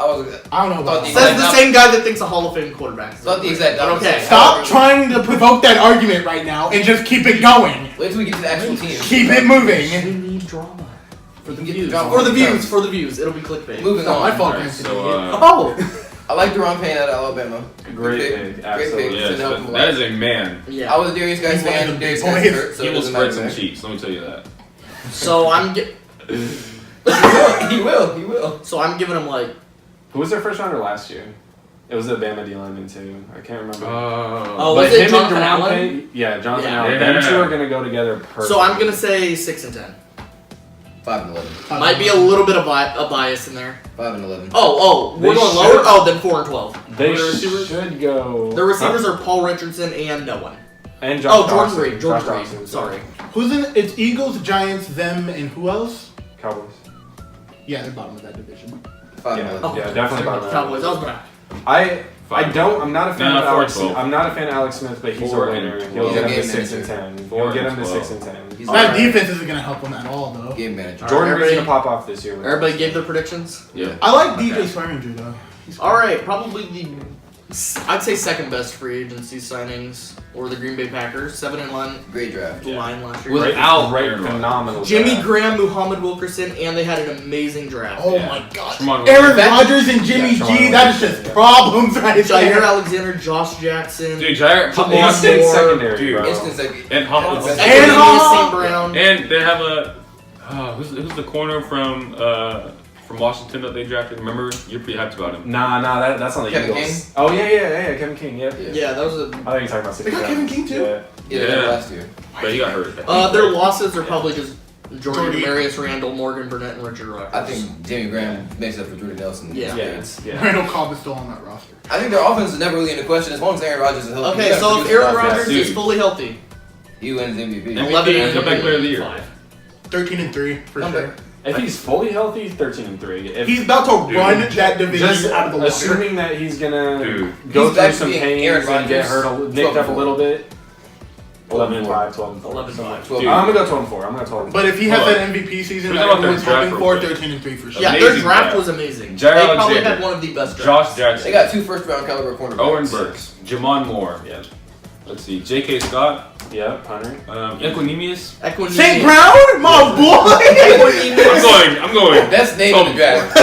I was. I don't know about Thought that. Says the same guy that thinks a Hall of Fame quarterback. is Thought the exact But opposite. okay. Stop trying to provoke that argument right now and just keep it going. Wait till we get to the actual team. Keep it moving. We need drama. For the Get views. drama. For the views. For the views. It'll be clickbait. Moving It's not my on. fault, Alright, Granson. so, Oh. I like Jerome Payne out of Alabama. Great Good pick, Great absolutely. pick. yes, Didn't help him a that lot. is a man. Yeah. I was a Darius Guys He's one of fan. the Darius big Guys boys. hurt, so He it will doesn't spread matter some there. cheeks. Let me tell you that. So I'm He will. so I'm giving him like Who was their first rounder last year? It was the Bama D lineman too. I can't remember. Oh, But was it him and Jonathan Jerome Allen? Payne- Yeah, Jonathan Yeah. Allen. Yeah. Them two are gonna go together perfectly. So I'm gonna say 6 and 10. 5 and 11. Might be a little bit of a bias in there. 5 and 11. Oh, we're They going should- lower. Oh, then 4 and 12. They Their receivers? should go. The receivers are Paul Richardson and no one. And Josh Oh, Jordan Dawson. Reed. Jordan Josh Reed. Dawson, Sorry. Who's in? It's Eagles, Giants, them, and who else? Cowboys. Yeah, they're bottom of that division. 5 and Yeah, 11. yeah, definitely bottom. Cowboys. That was bad. I'm not a fan No, of 4 Alex. and 12. I'm not a fan of Alex Smith, but he's a 4 winner. and He'll 12. get him to He's a 6 game and 10. 4 He'll get and him to 12. 6 and 10. He's That alright. defense isn't gonna help them at all, though. Game manager. Jordan Reed's everybody- gonna pop off this year. with Everybody us. gave their predictions. Yeah. I like Okay. DJ Swearinger though. He's All right, probably I'd say second best free agency signings or the Green Bay Packers. 7 and 1 Great draft. line last year. Was- Great, Without great, Aaron Rodgers. phenomenal. Jimmy draft. Graham, Muhammad Wilkerson, and they had an amazing draft. Oh Yeah. my god. Come on, Aaron That- Rodgers and Jimmy Yeah, G, Sean that is just Watson, yeah. problems right Jair there. Alexander, Josh Jackson, Dude, Jair. Jamal Instant Moore, secondary, dude. bro. Instant second. And Hopkins. And Equanimeous Hall. St. Brown. And they have a. Who's the corner from Washington that they drafted? Remember? You're pretty hyped about him. Nah, that's on the Kevin Eagles. King? Oh yeah, Kevin King. Yep. Yeah, that was a. I think you're talking about. They got Kevin King, too? Yeah. Yeah, they had last year. But he got hurt. Their losses are probably just Jordan, Jordy. Demarius Randall, Morgan Burnett, and Richard Rodgers. I think Jimmy Graham makes up for Jordan Nelson. Yeah. Yeah. Randall Cobb is still on that roster. I think their offense is never really into question as long as Aaron Rodgers is healthy. Okay, You gotta so if produce Aaron a lot of Rodgers dude. is fully healthy, he wins MVP. And 11 and comeback player of the year. 13 and 3 for I'm sure. back. If he's fully healthy, 13 and 3. If He's about to Dude. run that division just out of the water. assuming that he's gonna Dude. go He's through back to some being pains Aaron and get Rodgers, hurt, nicked up a 12-4. little bit. 11-5, 12-4. 11-5. 12. I'm gonna go 12-4. I'm gonna 12. But if he has Hold that MVP season We're that talking about everyone's their draft hoping for, real quick. 13 and 3 for sure. yeah, Amazing their draft draft. was amazing. Jair They probably Alexander. had one of the best drafts. Josh Jackson. They got 2 first-round caliber cornerbacks. Owen Burks. Jamon Moore. Yeah. Let's see. J.K. Scott. Yeah, punter. Equanimous. Equanimeous. St. Brown, my boy. I'm going. Best name in the draft.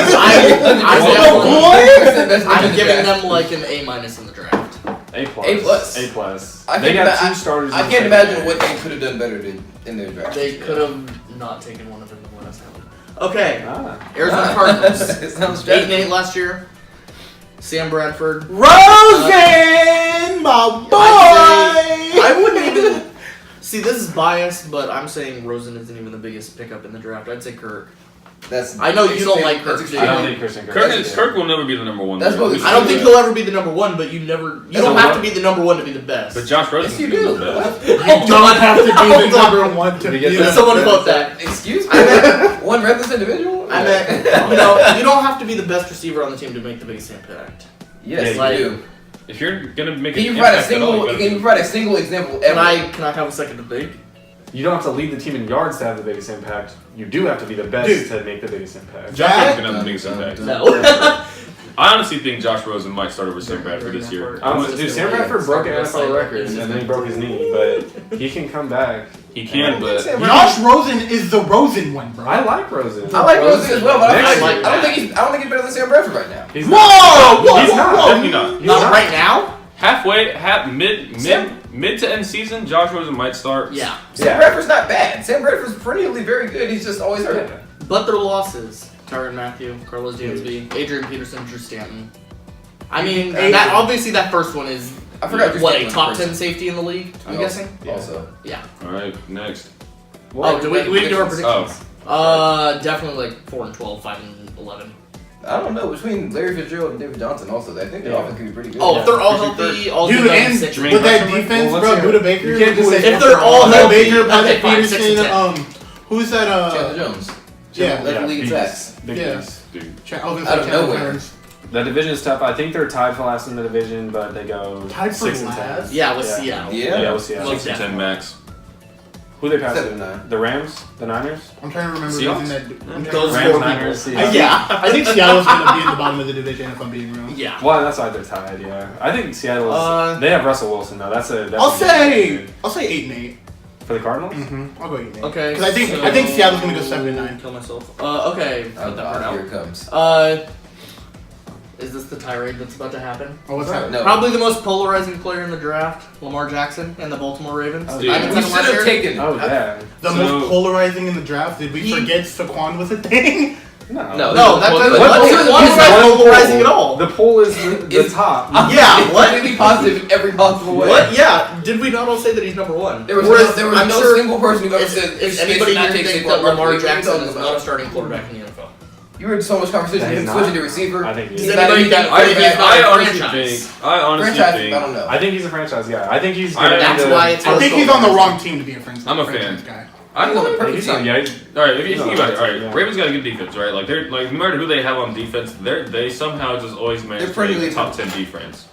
I'm giving them like an A- in the draft. A plus. A plus. A plus. I They can't got ima- 2 starters. I in can't the imagine secondary. what they could have done better in their draft. They could have not taken one of them the last round. Okay, Ah. Arizona Cardinals. It sounds 8 and strategy. 8 last year. Sam Bradford. Rosen, my boy. I wouldn't even see. This is biased, but I'm saying Rosen isn't even the biggest pickup in the draft. I'd say Kirk. I know you don't like Kirk. I don't think Christian Kirk. Kirk will never be the number one. That's both. I don't think he'll ever be the number one, but you don't have to be the number one to be the best. But Josh Rosen Yes, you can be do. the best. You don't have to be the number one to be the Someone quote that. Excuse me? One reckless individual? I meant, you don't have to be the best receiver on the team to make the biggest impact. Yes, like, you do. If you're gonna make Can an you provide a impact at all, single? you Can you provide a single example Can ever? I have a second to think? You don't have to lead the team in yards to have the biggest impact. You do have to be the best Dude. to make the biggest impact. Josh Rosen's gonna have the biggest impact. No. I honestly think Josh Rosen might start over Sam Bradford this year. Dude, Sam Bradford broke an NFL record and then he broke his knee, but he can come back. He can, but Josh Rosen is the Rosen one, bro. I like Rosen. I like Rosen as well, but Next I year. don't think he's better than Sam Bradford right now. He's Whoa! Whoa! He's whoa, not. whoa. definitely not. He's Not right now? Halfway, mid to end season, Josh Rosen might start. Yeah. Sam Bradford's not bad. Sam Bradford's perennially very good. He's just always hurt. Yeah. But their losses: Tyrann Mathieu, Carlos Dansby, Adrian Peterson, Drew Stanton. I mean, that obviously that first one is I forgot Drew what Stanton a was top first. 10 safety in the league. I'm Yeah. guessing. Also. Yeah. All right, next. Oh, do we didn't do our predictions. predictions? Definitely like 4-12, 5-11. I don't know. Between Larry Fitzgerald and David Johnson, also, I think their Yeah. offense could be pretty good. Oh, if they're all Christian healthy, all Dude, good and on 6 with that Jermaine defense, Well, bro, let's Buda Baker. You can't just say if they're all Buda healthy, Baker, Patrick okay, fine, 6 and Peterson, 10. who's that? Chandler Jones. Yeah. Led the league in beast. sacks. Big Yeah. beast. Dude. I was gonna Out of say Chandler nowhere. Jones. The division is tough. I think they're tied for last in the division, but they go Tied for 6 and 10. last? Yeah, with Yeah. Seattle. Yeah. Yeah, we'll see. Most 6 and 10 max. Who they passed? 7-9. The Rams? The Niners? I'm trying to remember Seahawks? who's in that. I'm trying to Those remember. four Niners, people. Seahawks. Yeah. I think Seattle's gonna be in the bottom of the division if I'm being real. Yeah. Well, that's why they're tied, yeah. I think Seattle's... they have Russell Wilson, though. That's a I'll good say team. 8-8. For the Cardinals? I'll go 8-8. Okay. Because I think Seattle's gonna go 7-9. Kill myself. Okay. Put that part Here out. it comes. Is this the tirade that's about to happen? Oh, what's that? No. Probably the most polarizing player in the draft, Lamar Jackson and the Baltimore Ravens. Oh, dude. I didn't We take him should last have year. taken. Oh, yeah. The So- most polarizing in the draft. Did we He- forget Saquon was a thing? No. No, that's What- what what- is not polarizing at all. The poll is the top. Yeah, It's what? completely positive in every possible way. What? Yeah. Did we not all say that he's number one? There was Whereas no I'm no sure single person who ever said Is they anybody should not here take think Saquon that Lamar Barkley. Jackson What are you is talking not a about? starting quarterback in the NFL? You heard so much conversation That of he's him switching not. to receiver. I think he Does is. anybody think I I honestly franchise? think. I honestly Franchise, think. I don't know. I think he's a franchise guy. I think he's I- gonna That's be why it's I think he's on the wrong team to be a franchise. I'm a franchise fan. guy. I He's on the don't know. perfect He's not, team. yeah, All right, if you No, think about it, all right, yeah. Ravens got a good defense, right? Like they're like no matter who they have on defense, they somehow just always manage to pretty be a elite. top 10 defense.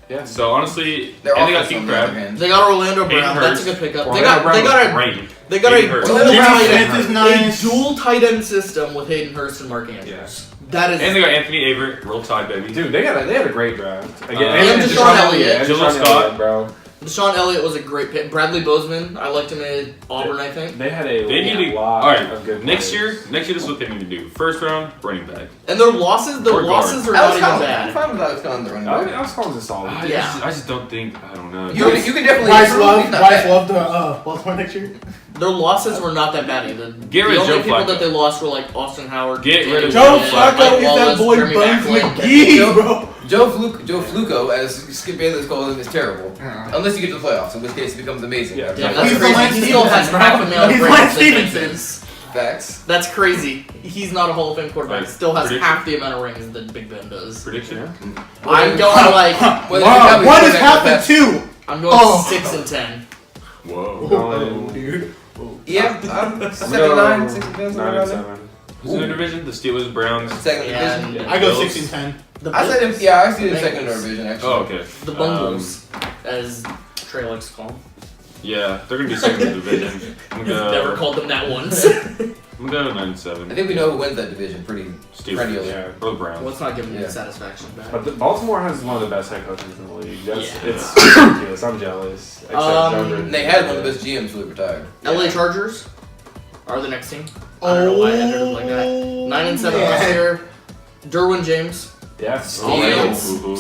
yeah. So honestly, Their and they got offense, King on the other Crab. hand. They got Orlando Brown. Hayden That's a Hurst. good pickup. Orlando Brown was great. They got Hayden a Hurst. dual Jimmy tight Smith end. is nice. A dual tight end system with Hayden Hurst and Mark Andrews. Yeah. That is. And they got Anthony Averett, roll tide baby. Dude, they had a great draft. Again, And Deshaun Elliott. and Jaleel Deshaun Scott. Elliott, bro. Deshaun Elliott was a great pick. Bradley Bozeman, I liked him at Auburn, I think. They had a They need to. lot All right, of good next players. year, this is what they need to do. First round, running back. And their losses Or are guard. not Alex even Collins. I'm bad. fine with Alex Collins running I back. Alex Collins is solid. Yeah. I just don't think. I don't know. You can definitely Bryce improve. Love, He's not Bryce bad. Love to Baltimore next year. Their losses were not that bad either. Get rid The of only Joe people Flacco. that they lost were like Austin Howard. Get rid of Joe Flacco. Flacco Mike is that Wallace, boy Jeremy Buns Maclin. McGee, bro. Joe Fluco, as Skip Bayless calls him, is terrible. Yeah. Unless you get to the playoffs, in which case it becomes amazing. Yeah. Yeah, He's that's the crazy. Lance He still has Stevenson, half a bro. million He's grades Lance in Stevenson. defense. Facts. That's crazy. He's not a Hall of Fame quarterback. Right. Still has Prediction? half the amount of rings that Big Ben does. Prediction? I'm going like Whether Wow, you what have is a half the quarterback- two? I'm going Oh. 6 and 10. Whoa. Going- dude. Yeah, I'm 7-9, 6 and 10, 9 and something 7. Who's in the division? The Steelers, Browns. Second Yeah, division. and I go Bills. 6 and 10. the I said him. Bengals. Yeah, I see him Bengals. second in our division actually. Oh, okay. The Bungles, as Trey likes to call them. Yeah, they're gonna be second in the division. I'm He's gonna never go. called them that once. I'm gonna go 9 and I 7. think we know who wins that division pretty Steelers. perennially. Yeah. Or the Browns. Let's not give him Yeah. the satisfaction back. But Baltimore has one of the best head coaches in the league. That's, Yeah. It's ridiculous. I'm jealous. Except John And they had one of the best GMs who retired. LA Chargers are the next team. I don't know why I entered them like that. 9 and 7 last year. Derwin James, Yeah. Steal, Ooh.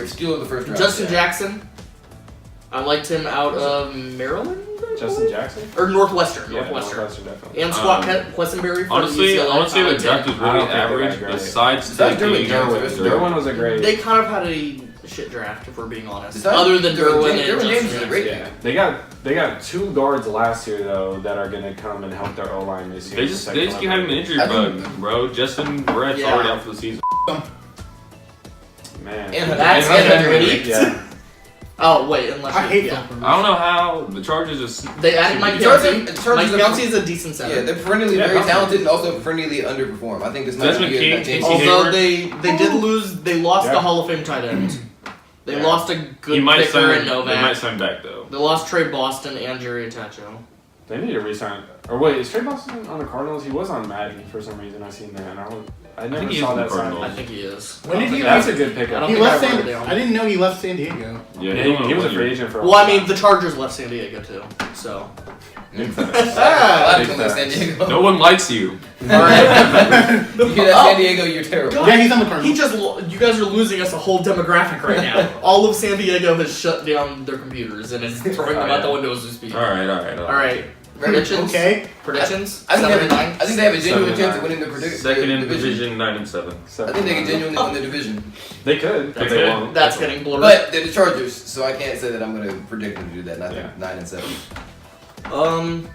steal of the first round. Justin Yeah. Jackson. I liked him out of Maryland. I Justin believe? Jackson? Or Northwestern. Yeah, Northwestern. Northwestern, definitely. And Squat Um, Quessenberry for Honestly, UCLA. I would say I the liked draft him. was I don't really think they got average. great. Besides Besides taking Derwin James, Derwin was a great. They kind of had a shit draft, if we're being honest. Besides Other than Derwin and Derwin James Justin is a James. great Yeah. pick. They got They got 2 guards last year though that are gonna come and help their O line this year. They just keep having an injury bug, bro. Justin Brett's already out for the season. Man, And That's Henry. yeah. Oh wait, unless I hate yeah. them. I don't know how the Chargers just. They added Mike Chargers- Pouncey. Chargers Mike are- Pouncey is a decent center. Yeah, they're perennially Yeah, very awesome. talented and also perennially underperform. I think this might Desmond be a year King, that changes. Casey Although Hayward. they did lose, they lost Yeah. the Hall of Fame tight end. They Yeah. lost a He good might kicker sign. in They might Novak. sign back though. They lost Trey Boston and Jerry Atacho. They need to resign. Or wait, is Trey Boston on the Cardinals? He was on Madden for some reason. I seen that, and I never think he is saw on the that sign. Cardinals. I think he is. When did he That's leave? a good I pickup. don't He think left I wrote San. it down. I didn't know he left San Diego. Yeah, He was a free agent for a Well, I while. mean, the Chargers left San Diego too. So. Ah, Big come to San facts. Diego. No one likes you. All right. You hear that, San Diego? You're terrible. Yeah, he's on the Cardinals. He just. You guys are losing us a whole demographic right now. All of San Diego has shut down their computers and is throwing them out the window as we speak. All right. All right. Predictions. Okay. Predictions. I think, 7 and 9. I think they have a genuine 7 chance and of winning the division. Second in division, 9-7. I think they can genuinely win the division. They could, but That's, they good. won't. that's getting blurred. But they're the Chargers, so I can't say that I'm going to predict them to do that. And I think Yeah. 9-7.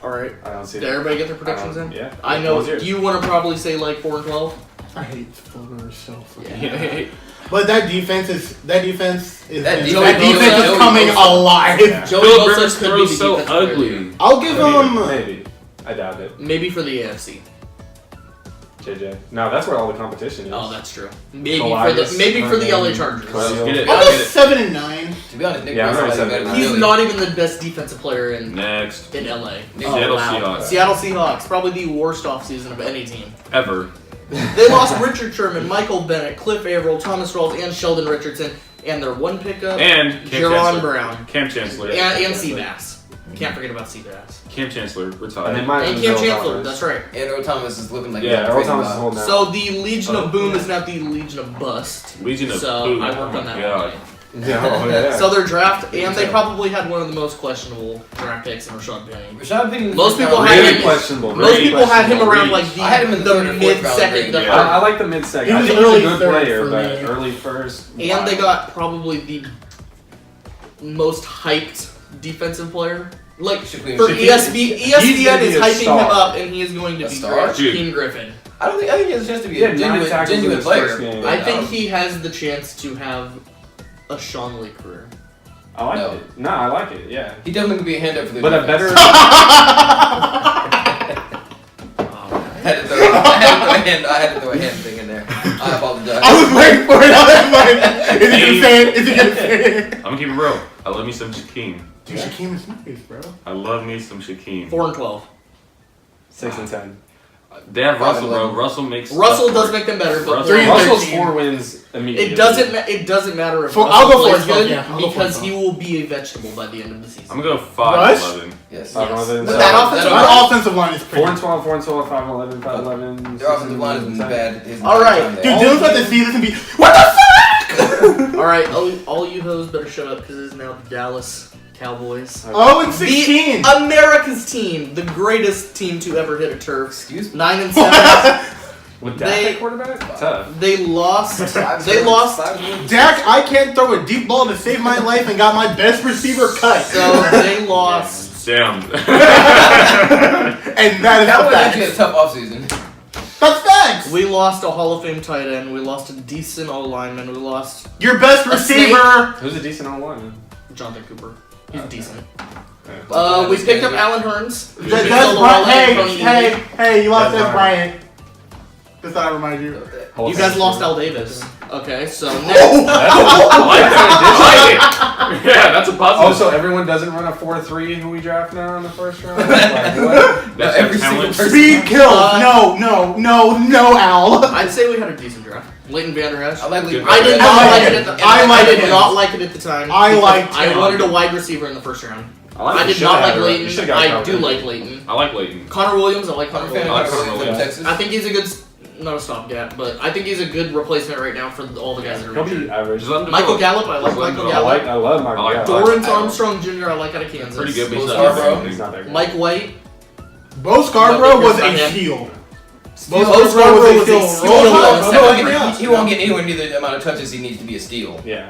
All right. I don't see Did that. everybody get their predictions in? Yeah. I know. What's yours? Do you want to probably say like 4 and 12? I hate Fulmer so fucking. Yeah. But that defense is That defense is Joey coming Bosa. alive. Joey Philip Bosa Rivers could be throws the so defensive player of the ugly. year. I'll give him. Maybe. I doubt it. Maybe for the AFC. JJ. No, that's where all the competition is. Oh, that's true. Maybe Elias, for the LA Hernan, Chargers. Khalil. Get it. I'll I'll go get it. 7 and 9. To be honest, Nick Yeah, I'm Bosa already might be said better that. than He's Philly. not even the best defensive player Next. in LA. Seattle Seahawks. Seattle Seahawks, probably the worst offseason of any team. Ever. They lost Richard Sherman, Michael Bennett, Cliff Averill, Thomas Rawls, and Sheldon Richardson, and their one pickup, And Cam Jerome Chancellor. Brown, Cam Chancellor. and Seabass. Can't forget about Seabass. Cam Chancellor And they retired. might And lose Cam Earl Chancellor, Thomas. that's right. And Earl Thomas is looking like Yeah, he's Earl crazy Thomas is about. holding out. So the Legion of Boom is now the Legion of Bust. Legion of So Boom. I worked on that Oh my all God. day. Yeah, oh, yeah. So their draft, and they probably had one of the most questionable draft picks in Rashad Penny. Rashad Penny. Most people was had really him- questionable. Most Very people had him questionable. around like I had him in the the third or fourth round mid-second. grade, the yeah. third. I like the mid-second. He I was think he's a early good third player, for but me. early first. And they wow. got probably the most hyped defensive player. Like Shaquem for Shaquem. ESPN He's gonna is be a hyping star. him up, and he is going to A be star? Shaquem Griffin. I think he has a chance to be Yeah, a 9 genuine, tackles in genuine his player. first game. I think he has the chance to have a Sean Lee career. I like No. it. No, I like it. Yeah, He definitely could be a hand-up for the but a defense. better. I had to throw a hand thing in there. I apologize. I was waiting for it. I was like, is he gonna say it? Is he gonna say it? I'm gonna keep it real. I love me some Shaquem. Dude, Shaquem is nice, bro. I love me some Shaquem. 4 and 12. 6 and 10. They have Russell, bro. 11. Russell makes. Russell up does for make them better, but Russell- Three and Russell's 13. 4 wins immediately. it doesn't matter if For- Russell I'll go plays 4-12, good yeah, I'll go because 4-12. he will be a vegetable by the end of the season. I'm gonna go Rush? 5-11. Yes. Five and Yes. 11. But So- that offensive, that- our offensive line is 4 pretty. and 12, 4 and 12, 5 and 11, 5 and 11. Their offensive line has been bad. His All right. time there. Dude, Dylan's about to see this and be, what the fuck? All right, all you hoes better shut up because it's now the Dallas Cowboys. Oh, and 16. The America's team, the greatest team to ever hit a turf. Excuse me. 9 and 7. With that They- at quarterback? Tough. They lost. They lost. Dak, I can't throw a deep ball to save my life and got my best receiver cut. So they lost. Damn. And that is That the was actually a facts. tough offseason. That's facts. We lost a Hall of Fame tight end. We lost a decent O lineman. We lost Your best A receiver. Who's a decent online? Jonathan Cooper. He's decent. Okay. We picked up Alan Hearns. We Des picked up Bryant. Lawler Hey, from hey, you lost Des Des Bryant. Just thought I'd remind you. You guys lost Al Davis. Okay, so next. I like that. I like it. Yeah, that's a positive. Oh, so everyone doesn't run a 4-3 who we draft now in the first round? Like, what? That's every your talent. single person. Speed kills. No, Al. I'd say we had a decent draft. Leighton Vander Esch. I like Lee. Good. I did not I like like it it. at the I like did it. not like it at the time. I because liked I him. wanted a wide receiver in the first round. like I you did should not have like it. You Leighton. should have got I do Calvin. like Leighton. I like Leighton. Connor Williams, I like Connor I'm a fan Williams. of Connor Williams from Texas. I think he's a good, not a stopgap, but I think he's a good replacement right now for all the guys that are He'll be injured. average. Just let him Michael go. Gallup, I like Just let him Michael go. Gallup. I love Mark. I like Gallup. Dorrance Armstrong Jr., I like out of Kansas. Pretty good, but Bo he's Scarborough. not. He's not that good. Mike White. Bo Scarborough was a Yeah. shield. Bo Scarborough was a steal. steal. Hold He on, won't hold get- on, hurry up. He won't get anywhere near the amount of touches he needs to be a steal. Yeah.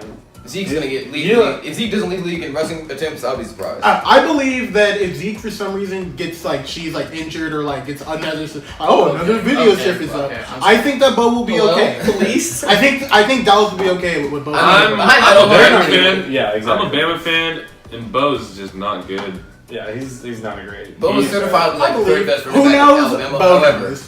Zeke's gonna get lead. If Zeke doesn't lead the league in rushing attempts, I'll be surprised. I believe that if Zeke for some reason gets like she's like injured or like gets another video surface up, I think that Bo will be okay. Police. I think Dallas will be okay with Bo. I'm a Bama fan. Yeah, exactly. I'm a Bama fan, and Bo's just not good. Yeah, he's not a great. Bo was certified like the third best running Who back in knows? Alabama. Bo However, knows.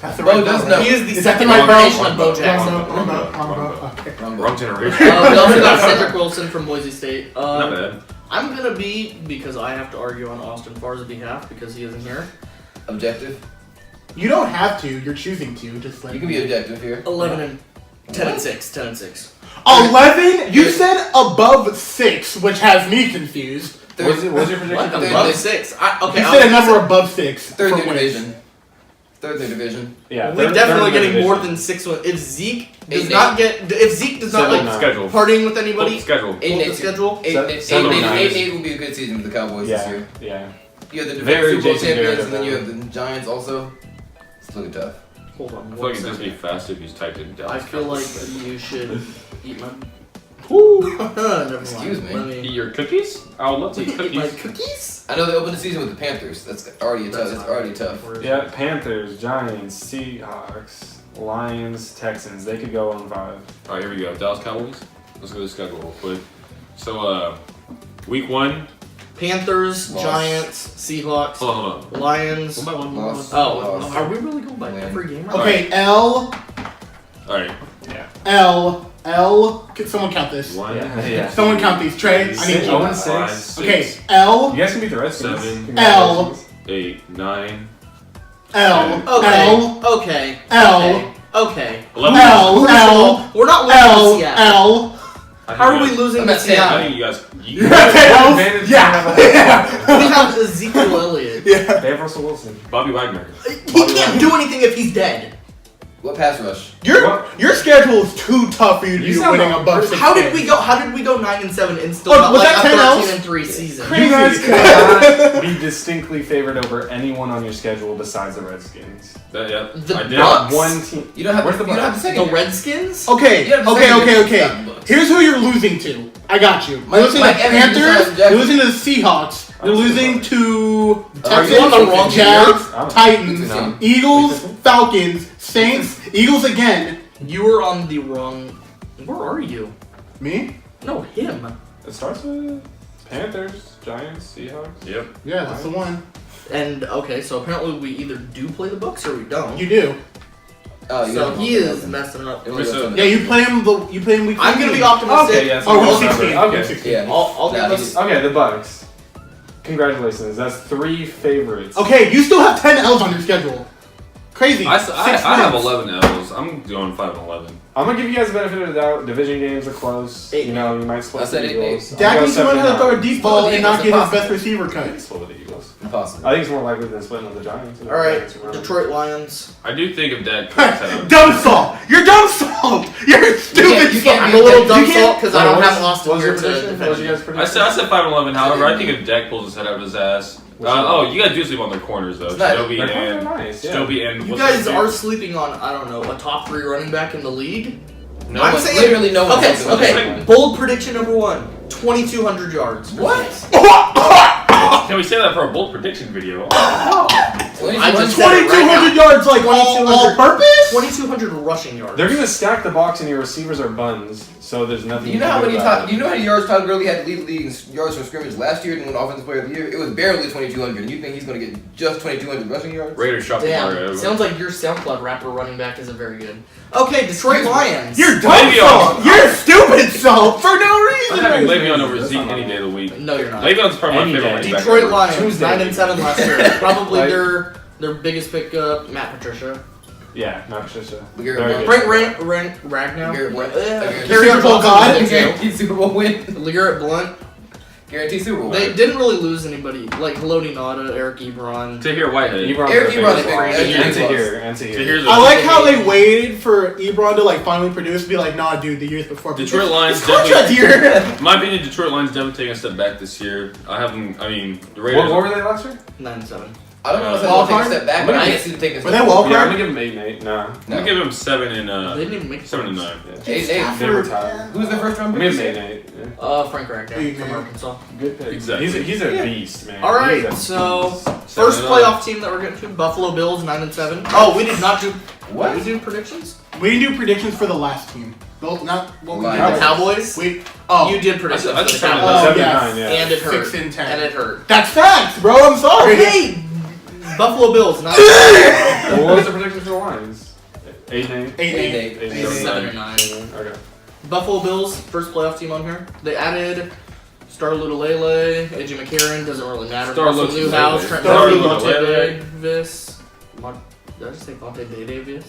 That's the Bo right does number. know. He is the Is that the second right generation of Bo? Bo Jackson. Wrong generation. We also got Cedric Wilson from Boise State. Not bad. I'm gonna be, because I have to argue on Austin Farr's behalf because he isn't here, objective. You don't have to. You're choosing to. Just like You can be objective here. 11 and 10 and 6. 10 and 6. 11. You said above 6, which has me confused. What's your prediction? What? Third Above in- 6? You said a number above 6. Third for in the wins. division. Third in the division. Yeah, We're definitely getting more division. than 6 wins. If Zeke does 8-8. not get, if Zeke does not Seven, like Schedule. partying with anybody, Schedule. pull the schedule. 8-8 will be a good season for the Cowboys this year. Yeah. You have the Very Super Bowl Jason champions, Garrett and then you of have the Giants also. It's looking tough. Hold on. I feel One like it'd just be second. faster if you typed in I Dallas. feel like Cowboys. you should eat my. Woo. Excuse me. Eat your cookies? I would love to eat Eat my cookies. cookies? I know they opened the season with the Panthers. That's already tough. That's already tough. Yeah, Panthers, Giants, Seahawks, Lions, Texans. They could go on 5. All right, here we go. Dallas Cowboys. Let's go to the schedule real quick. So, week 1. Panthers, Loss. Giants, Seahawks, Hold on. Lions. One by one. Loss. Oh, Loss. are we really going by Win. every game? Okay, L. All right. Yeah. L. Can someone count this? 1. Yeah. Someone count these. Trey, I need Six, you. oh, and 5, six. 6, Okay, L. You guys can beat the Redskins. 7, Congratulations. 8, 9, L. Okay. L. Okay. L. Okay. 11. L. First of all, L. we're not losing to L. Seattle. L. How are we losing I'm to at 10. I Seattle? think you guys. You have 10 L's? Yeah. We have Ezekiel Elliott. Yeah. They have Russell Wilson. Bobby Wagner. He can't do anything if he's dead. What pass rush? Your schedule is too tough for you to You be sound winning like- above 6. How did we go 9-7 and still Oh, not was like that a 10 L's? 13-3 season? Crazy. You guys cannot be distinctly favored over anyone on your schedule besides the Redskins. Yeah. The I did. Bucks? One team. You don't have. Where's the you don't have Bucks? the The second. Redskins? Okay, You have to okay, say okay, you're okay. not the Bucks. Here's who you're losing to. I got you. You're Mike- losing to Mike Evans Panthers. decides You're Jackson. losing to the Seahawks. You're losing to Are you Texans, on the wrong Jags, year? Titans, No. Eagles, Falcons, Saints, Eagles again. You were on the wrong. Where are you? Me? No, him. It starts with Panthers, Giants, Seahawks. Yep. Yeah, that's the one. And okay, so apparently we either do play the Bucks or we don't. You do. Oh, you So don't he have is nothing. messing up. It was So- nothing. Yeah, you play him. You play him week. I'm gonna be 15. optimistic. Okay, yeah. Oh, week We'll 16. Okay. Week 16. Yeah. I'll give Nah, us. Okay, the Bucks. Congratulations. That's 3 favorites. Okay, you still have 10 L's on your schedule. Crazy. I 6 have wins. 11 L's. I'm going 5 and 11. I'm gonna give you guys the benefit of the doubt. Division games are close. Eight. You know, you might split I said the 8-8. Eagles. Dak needs to learn how to throw a deep. deep ball and not get his Impossible. best receiver cut. Split with the Eagles. Impossible. I think it's more likely than splitting with the Giants. All right, Detroit Lions. I do think if Dak cuts out. Dumb salt. You're dumb salt. You're stupid you salt. can't I'm be a little you dumb can't- salt because I don't What have was- Austin what was here your to prediction? What was defend. your guys' I prediction? said 5 and 11. However, I think if Dak pulls his head out of his ass. You guys do sleep on their corners though. not- Stobie They're and nice, yeah. Stobie and You what's guys his name? are sleeping on, I don't know, a top 3 running back in the league? No I'm one, saying- literally no one. Okay, wants to okay. win. Bold prediction number 1. 2,200 yards. What? Can we say that for a bold prediction video? I just said it right 2,200 now. yards, like all 2,200 purpose? 2,200 rushing yards. They're gonna stack the box and your receivers are buns, so there's nothing. Do you know how can many about times? it. Do you know how many yards Todd Gurley had to lead the league in yards from scrimmage last year and won Offensive Player of the Year? It was barely 2,200. And you think he's going to get just 2,200 rushing yards? Raiders shot the Damn, Mario. sounds like your SoundCloud rapper running back isn't very good. Okay, Detroit Lions. You're dumb Le'Veon. salt. You're stupid salt for no I'm reason. having Le'Veon over Zeke any day of the week. No, you're not. Le'Veon's probably my Any favorite day. running back Detroit ever. Lions, Tuesday. 9 and 7 last year. Probably Like- their biggest pickup, Matt Patricia. Yeah, not Patricia. Garrett Very Blount. good. Brent Ragnow. Garrett Blount. Carry Super Bowl God. Guaranteed Super Bowl win. LeGarrette Blunt. Guaranteed Super Bowl They win. didn't really lose anybody. Like Haloti Nada, Eric Ebron. Tahir Whitehead. Ebron's Eric their Ebron's biggest a loss. big- And to loss. here, and to here. Tahir's I like how they waited for Ebron to like finally produce and be like, nah, dude, the years before. Detroit Lions His contract definitely. year. In my opinion, Detroit Lions definitely taking a step back this year. I mean, the Raiders. What were they last year? 9 and 7. I don't know if Wild they'll take a card? step back, but I can't see them taking a Were step they back. wild Yeah, I'm card? gonna give him 8-8. Nah. I'm gonna give him 7 and They didn't even make 7 and 9. Yeah. 8-8. They were tied. Who's the first round I'm pick? gonna give him 8-8. Yeah. Frank Ragnar Eight, from man. Arkansas. Good pick. Exactly. He's a beast, man. All right, He's a so beast. first 7 and playoff team that we're getting to: Buffalo Bills, 9 and 7. Oh, we did not do. What? Did we do predictions? We didn't do predictions for the last team. Well, not what we Lions. did. The Cowboys. We You did predictions. I for just the said Cowboys. 7 yes. 9, yeah. And it hurt. 6 and 10. And it hurt. That's facts, bro. I'm sorry. Okay. Buffalo Bills, 9 Well, what was the prediction for the Lions? 8-8. 8-8. 8-8. 7 or 9. Okay. Buffalo Bills, first playoff team on here. They added Star Lutalele, AJ McCarron, doesn't really matter. Star Russell Lutalele. Newhouse, Trent Star Murphy, Lutalele. Monte Davis. Did I just say Monte Davis?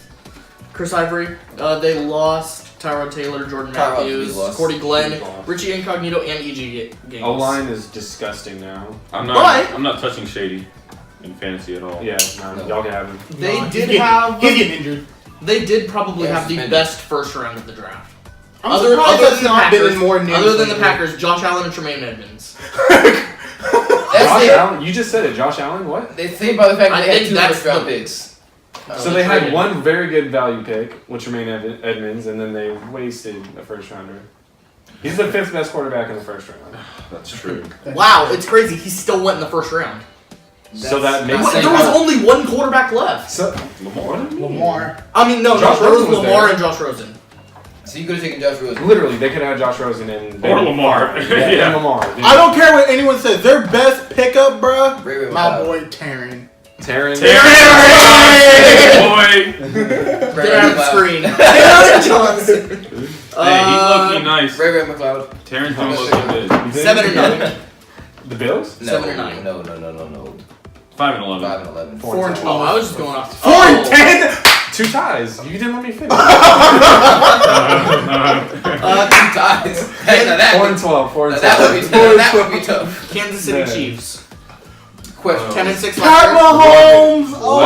Chris Ivory. They lost Tyrod Taylor, Jordan Tyrod Matthews, lost. Cordy Glenn, He's lost. Richie Incognito, and E.G. Gaines. O-line is disgusting now. I'm But- not touching Shady in fantasy at all. Yeah, no, No. y'all can have him. They No, did he's have. He's getting injured. They did probably Yeah, have the suspended. best first round of the draft. I'm surprised that's than the not been Packers, in more names. other than the lately. Packers, Josh Allen and Tremaine Edmonds. That's Josh it. Allen? You just said it. Josh Allen? What? They say by the fact I that they had think 2 that's first round the- picks. So they had one very good value pick, which remained Edmonds, and then they wasted a first rounder. He's the 5th best quarterback in the first round. That's true. Wow, it's crazy. He still went in the first round. So that makes not There saying was how- only one quarterback left. So, Lamar. Lamar. I mean, no, Josh there was Rosen was Lamar there. and Josh Rosen. So you could have taken Josh Rosen. literally, they could have had Josh Rosen and Or Lamar. Yeah, Yeah. and Lamar. Dude. I don't care what anyone says. Their best pickup, bruh. Ray My McLeod. boy Taryn. Terrence. Boy. Ray Get out of the McLeod. screen. Taylor Johnson. Hey, he's looking nice. Ray McLeod. Terrence doing looking good. 7 and 9. The Bills? No, 7 or 9. No. 5 and 11. 5 and 11. 4 and 12. Oh, I was just going off. 4 and 10. 2 ties. You didn't let me finish. 2 ties. Hey, now that 4 would- and 12. 4 and that 12. would be tough. That would be tough. Kansas City Yeah. Chiefs. Question. 10 and 6 Pat last year. Mahomes. Love Oh,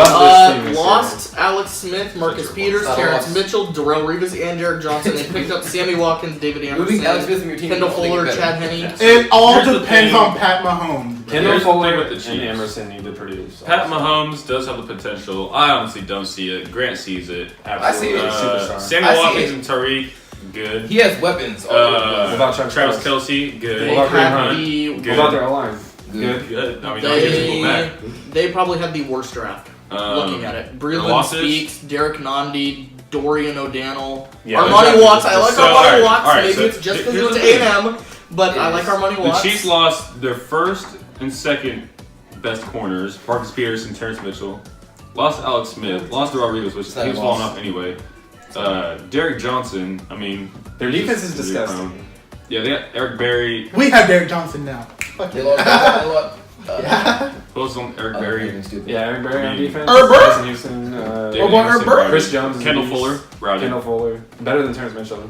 this team this Lost Alex Smith, Marcus Such a Peters, loss. Terrence Mitchell, Darrell Reeves, and Derek Johnson. They picked up Sammy Watkins, David Moving Alex Anderson, Smith from your team. Kendall I don't think Fuller, it's Chad better. Henne. it all Here's the depends thing. on Pat Mahomes. Kendall Here's the Fuller thing with the and Chiefs. Emerson need to produce. Pat Mahomes does have the potential. I honestly don't see it. Grant sees it. Absolutely. I see it. Superstar. Sammy I see Watkins it. and Tariq, good. He has weapons. all over the place. What about Travis Travis Kelce? Kelsey, good. They What about Green had Hunt? the What Good. about their O-line? Good. Good. I mean, I guess we'll go back. they probably had the worst draft. Looking at it, Breland losses? Speaks, Derek Nandi, Dorian O'Donnell, Yeah, Armani exactly. Watts. I like So, Armani alright, Watts. alright, Maybe so it's just because here's it's the thing. A&M, but I like Armani The Watts. Chiefs lost their first and second best corners, Marcus Peters and Terrence Mitchell. Lost Alex Smith. Lost to Rodriguez, which It's he not a was falling loss. off anyway. Derek Johnson, I mean... Their he's defense just is really disgusting. prone. Yeah, they got Eric Berry. We have Derek Johnson now. Fuck They it. lost. They lost. Yeah. Close on Eric Oh, Berry. you're stupid. Yeah, Eric Berry on defense. Herbert? Jason Houston. David What about Anderson, Herbert? Browder. Chris Jones. is a Kendall beast. Fuller. Browder. Kendall Fuller. Better than Terrence Mitchell.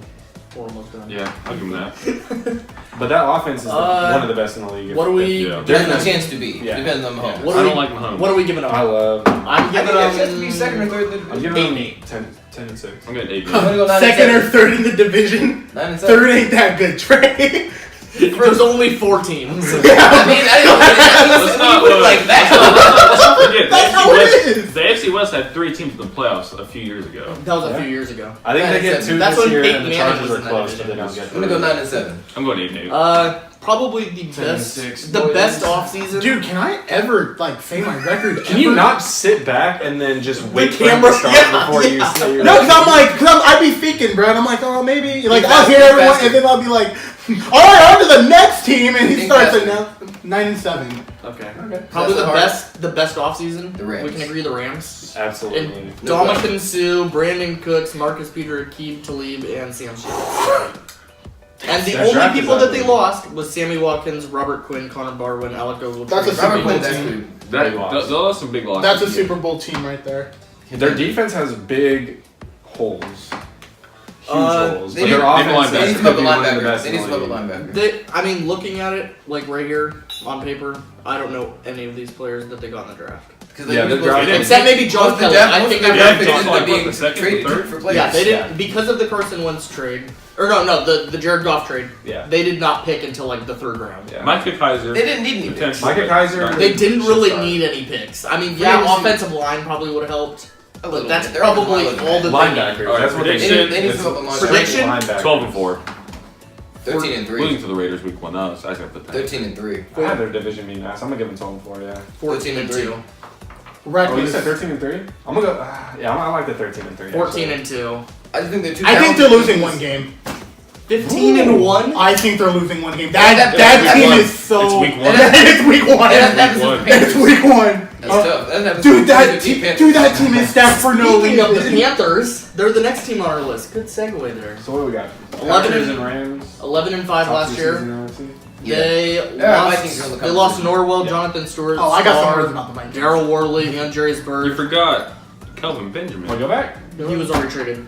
We're almost done. Yeah, I'll give him that. But that offense is Uh, one of the best in the league. What do we? Yeah. There's a chance to be. Yeah. Depends on Mahomes. What I do don't we? like Mahomes. What are we giving I up? love. I'm I giving think them. it has to be second or third. I'm giving them 8-8. 10 and 6. I'm going 8 I'm gonna go 9 Second or and third in the division. 9 and 7. Third ain't that good, Trey. There's only 4 teams. I mean, I didn't put it like that. Let's not forget, That's how it is. the AFC West had 3 teams in the playoffs a few years ago. That was a Yeah. few years ago. I think they get 2 That's this when year, Peyton and the Manning Chargers was are in that close, but division. they don't get I'm gonna go 9 and 7. I'm going 8-8. Probably the 10 and best, 6 the boys. best off season. Dude, can I ever like say my record? Can you ever? not sit back and then just wait for camera- him to start yeah, before you yeah. say your No, because I'm like, I'd be thinking, bro, and I'm like, oh, maybe, like, Think I'll faster, hear think everyone, faster. and then I'll be like, all right, on to the next team, and he Think starts faster. at 9 and 7. Okay. Okay. Probably That's the hard. the best off season. The Rams. We can agree the Rams. Absolutely. And No Dominican Sue, Brandon Cooks, Marcus Peter, Akeem Talib, and Sam Shields. And the That only draft is people that they ugly. lost was Sammy Watkins, Robert Quinn, Connor Barwin, Alec Ogletree. That's a and Super Robert Bowl Quinn's team. actually. That, Big loss. those are some big losses. That's a Super Bowl team right there. Their defense has big holes. Huge holes. They But need- their they offense want They need is to smoke a could be one of the linebacker. best They in need to the smoke a league. linebacker. I mean, looking at it, like right here on paper, I don't know any of these players that they got in the draft. Except maybe John Kelly. I think Yeah, they're John like Kelly the second, traded the third? for players. Yeah, they didn't because of the Carson Wentz trade. Or no, the Jared Goff trade. Yeah. They did not pick until like the 3rd round. Yeah. Micah Kaiser. They didn't need any picks. Micah Kaiser. They didn't really Should need any picks. I mean, Free yeah, agency- offensive line probably would have helped. A But little that's bit. They're on the probably line all the Linebackers. Alright, That's what they prediction. They need It's to fill up the straight Prediction? linebackers. 12-4. 13-3. Losing to the Raiders week 1. No, so I got the 13-3. I have their division being nice. I'm gonna give them 12-4. Yeah. 14-2. Oh, you Reckless. said 13-3? I'm gonna go. Yeah, I like the 13-3. 14-2. I just think they're too. I think they're talented. losing one game. 15-1. I think they're losing one game. That That team one. is so. It's week 1. It's week 1. That's Week one. It's week 1. That's tough. That's Dude, that team is stacked for no Speaking of the reason. Panthers, they're the next team on our list. Good segue there. So what do we got? 11 Packers and- and Rams. 11-5 Top last 2 year. season in NFC. They Vikings are on the lost. They lost conversation. Norwell, Yeah. Jonathan Stewart, Oh, I got some Starr, words about the Vikings. Darryl Worley, and Jerry's You Bird. forgot Kelvin Benjamin. Want to go back? He was already traded.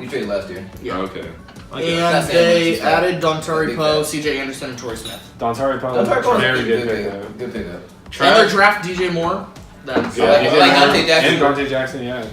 You traded last year. Yeah. Oh, okay. I get it. And That's they it. added Dontari Big Poe, fan. CJ Anderson, and Torrey Smith. Dontari Poe. Don't talk about Very good good pickup. pickup. Good pickup. And their draft DJ Moore. That's Yeah, Like- he like did. Dante Jackson. And Dante Jackson, yeah.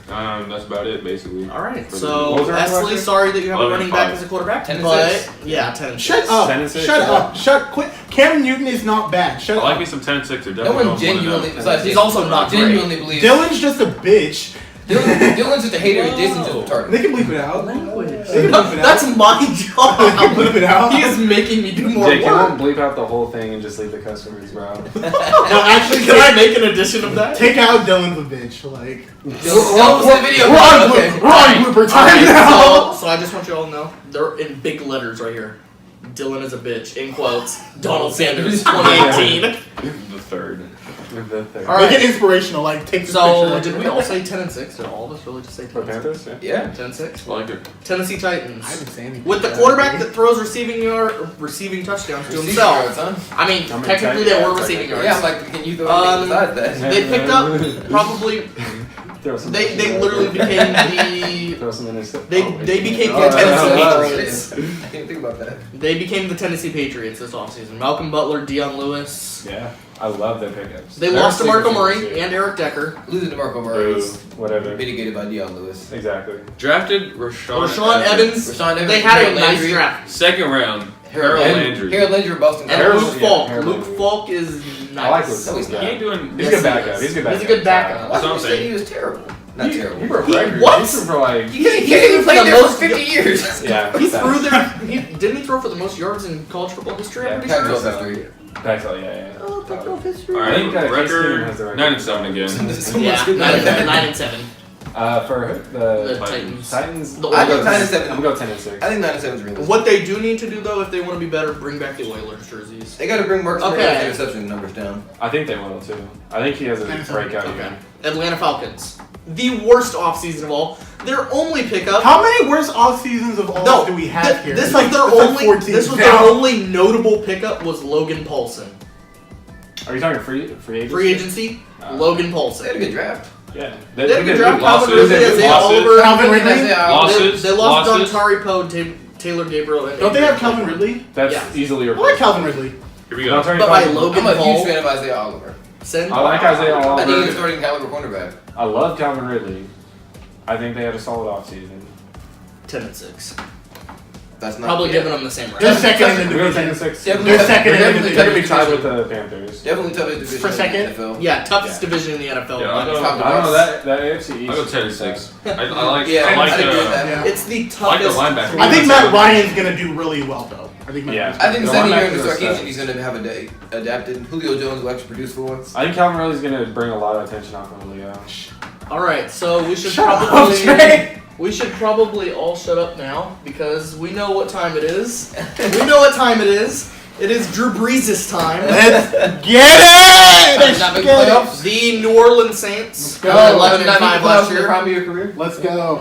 That's about it, basically. all right. For the- So What was their Esley, record? sorry that you have a 11-5. running back as a quarterback, 10-6. but yeah, 10-6. Shut up. 10-6, Shut yeah. up. Quit. Cam Newton is not bad. Shut I like up. me some 10-6. They're No definitely one genuinely. besides He's Jason, also not genuinely believes. Dylan's just a bitch. Dylan's just a hater. Jason's just a retarded. They can bleep it out. Language. They can bleep it out. That's my They can job. bleep it out. He is making me do more Jake, you work. won't bleep out the whole thing and just leave the cuss words, bro. No, actually, Can I make an addition of that? take out Dylan's a bitch. Like, Dylan's the video. we're on, Okay. we're on blooper time Alright, now. so I just want you all to know, they're in big letters right here. Dylan is a bitch, in quotes. Donald Sanders, 2018. The third. The third. All Make right. it inspirational. Like, take this So, picture. did we all say 10-6? Did all of us really just say For 10-6? Panthers, yeah. Yeah. 10-6? I like it. Tennessee Titans. I didn't say anything. With the quarterback that throws receiving touchdowns to Receiving himself. yards, huh? I mean, I mean, technically they were technically, receiving yards. Yeah, I'm like, can you throw anything besides that? They picked up probably. Throw some They literally became the. Throw some intercept. They became Oh, the yeah. Tennessee Oh, Patriots. I didn't think about that. They became the Tennessee Patriots this offseason. Malcolm Butler, Deion Lewis. Yeah, I love their pickups. They Their lost to Marco receivers Murray too. and Eric Decker. Losing to Marco Murray is Whatever. mitigated by Deion Lewis. Exactly. Drafted Rashawn Evans. Rashawn Evans. They had a Harold nice Landry. draft. Second round. Harold Landry. Harold Landry, Boston And College. Luke Falk. Harold Luke Landry. Falk is nice. I like Luke. No, he's He not. ain't doing. He's a Yes, good he backup. is. He's a good backup. He's a good backup. That's what I'm He said saying. he was terrible. Not terrible. He broke He- records. what? He threw for like. He can't even play the there for most- 50 years. Yeah. He threw there. Didn't he throw for the most yards in college football history? I'm pretty Yeah, sure. Pac-12 history. Pac-12, yeah. Oh, Pac-12 history. All I right, think, Case Keenum record has the record. 9-7 again. So Yeah, much good 9-7. For who? The The Titans. Titans. The I Oilers. think 9-7. I'm gonna go 10-6. I think 9-7 is realistic. What they do need to do though, if they want to be better, bring back the Oilers jerseys. They got to bring Marcus Okay. Mariota interception numbers down. I think they will too. I think he has a breakout Okay. year. Atlanta Falcons. The worst offseason of all. Their only pickup. How many worst off seasons of all No, do we have here? This It's was their it's like only. 14 This was now. their only notable pickup was Logan Paulson. Are you talking free agency? Free agency. Logan They Paulson. had a good draft. Yeah. They had a good draft. losses. Calvin Ridley, Isaiah Losses. Oliver. Calvin Ridley? Losses. They lost Losses. Dontari Poe, Taylor Gabriel, and Don't they have Adrian Calvin Ridley? That's Yeah. easily I like replaced. Calvin Ridley. Here we go. But by I'm Logan a Paul. huge fan of Isaiah Oliver. Send. I like Isaiah I think he's a Oliver. starting caliber cornerback. I love Calvin Ridley. I think they had a solid offseason. 10-6. That's not Probably yeah. giving them the same They're round. second in the We're division. 10-6. Definitely They're tough- second in the definitely division. They're gonna be tough tied with division. the Panthers. Definitely toughest division For in second? the NFL. Yeah, toughest Yeah. division in the NFL. Yeah, I'll go- Top to I don't know bottom. that AFC East. I go is 10-6. pretty I like. Yeah, I like I agree with the. that. Yeah. It's the I like the toughest. linebacker. I think Matt Ryan's gonna do really well though. I think Matt Yeah. Ryan's I think The second year in the linebackers are Sarkisian, studs. he's going to have adapted. Julio Jones will actually produce for once. I think Calvin Ridley's gonna bring a lot of attention off of Julio. All right, so we should Shut up, probably Trey. we should probably all shut up now because we know what time it is. We know what time it is. It is Drew Brees' time. Let's get it! Not Let's big get it! playoffs. The New Orleans Saints, go. 11-5 last year. Prime of your career. Let's go.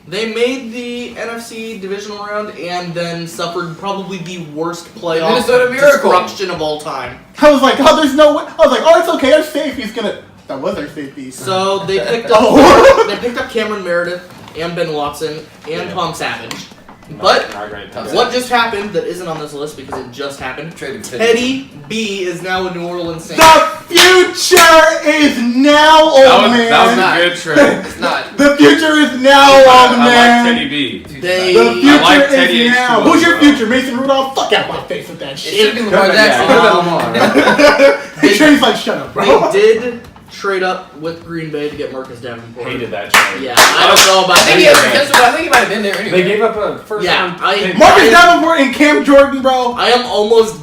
They made the NFC divisional round and then suffered probably the worst playoff Minnesota Miracle. destruction of all time. I was like, oh, there's no way. I was like, oh, it's okay. Our safety's gonna. That was our safety. So they picked up Oh. they picked up Cameron Meredith and Ben Watson and Yeah. Tom Savage. But Not great. what just happened that isn't on this list because it just happened? Traded for Teddy B is now a New Orleans Saint. The future future is now, old man. That was a good trade. It's not. The future is now, old man. I like Teddy B. The They future like Teddy is now. H2O, Who's your bro. future? Mason Rudolph? Fuck out my face with that It should shit. be Lamar Jackson. Train's like, shut up, bro. they did trade up with Green Bay to get Marcus Davenport. Hated that trade. Yeah, I don't know about I think he has potential, but I think he might have been there anyway. They gave up a first round. Marcus Davenport and Cam Jordan, bro. I am almost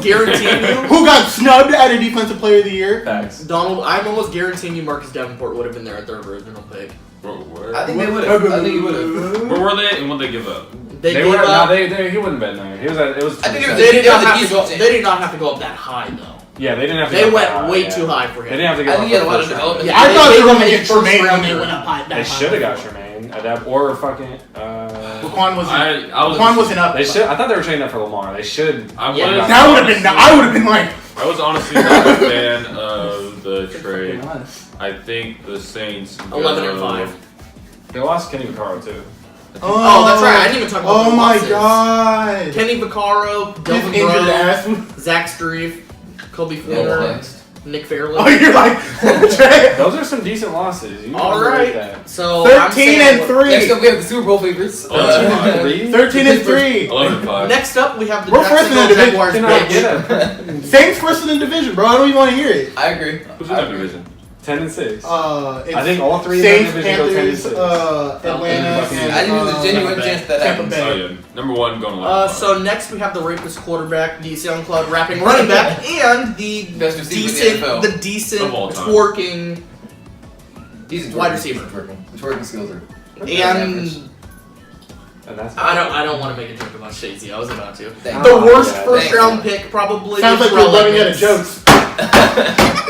guaranteeing you. Who got snubbed at a defensive player of the year? Facts. Donald, I'm almost guaranteeing you Marcus Davenport would have been there at their original pick. I think they would have. I think he would have. Where were they and what they give up? They They gave were up. he wouldn't have been there. He was at, it was. I think it was- They did not They have were to go. the They did not have to go up that high though. Yeah, they didn't have to. They go went high, way yeah. too high for They him. didn't have to go. I think he had a lot of first round. development. Yeah, I thought they they were gave gonna him get a first Tremaine when rounder. they went up high. They should have got Tremaine, or fucking. Laquan wasn't. I was Laquan wasn't up. They should. I thought they were trading up for Lamar. They should. Yeah. That would have been. I would have been like. I was honestly not a fan of the trade. I think the Saints. 11-5. They lost Kenny Vaccaro too. Oh, that's right. I didn't even talk about. Oh the my losses. god. Kenny Vaccaro, His Delvin injured Breaux, ass. Zach Strief, Kobe Yeah, Fleener, next. Nick Fairley. Oh, you're like. Those are some decent losses. You All underrate right. that. So 13 and Next 3. up, we have the Super Bowl favorites. 13 and 3. 11-5. Next up, we have the We're first in the Jacksonville division. Jaguars. Cannot Bitch. get it. Saints first in the division, bro. I don't even want to hear it. I agree. Who's in that division? 10-6. It's I think all three Saints, of that division go Panthers, 10-6. Atlanta, Falcons, and I think there's a genuine chance that Tampa happens. Bay. Oh yeah, number one going 11-5. So next we have the rapist quarterback, the SoundCloud rapping running back, and the Best receiver in the NFL. decent Of all time. twerking Decent Wide twerking. receiver. The twerking skills are. and And that's I don't want to make a joke about Shazy. I was about to. Thank The you. worst yeah, first thank round pick probably. Sounds is like you're Terrell running out of Edmonds. jokes.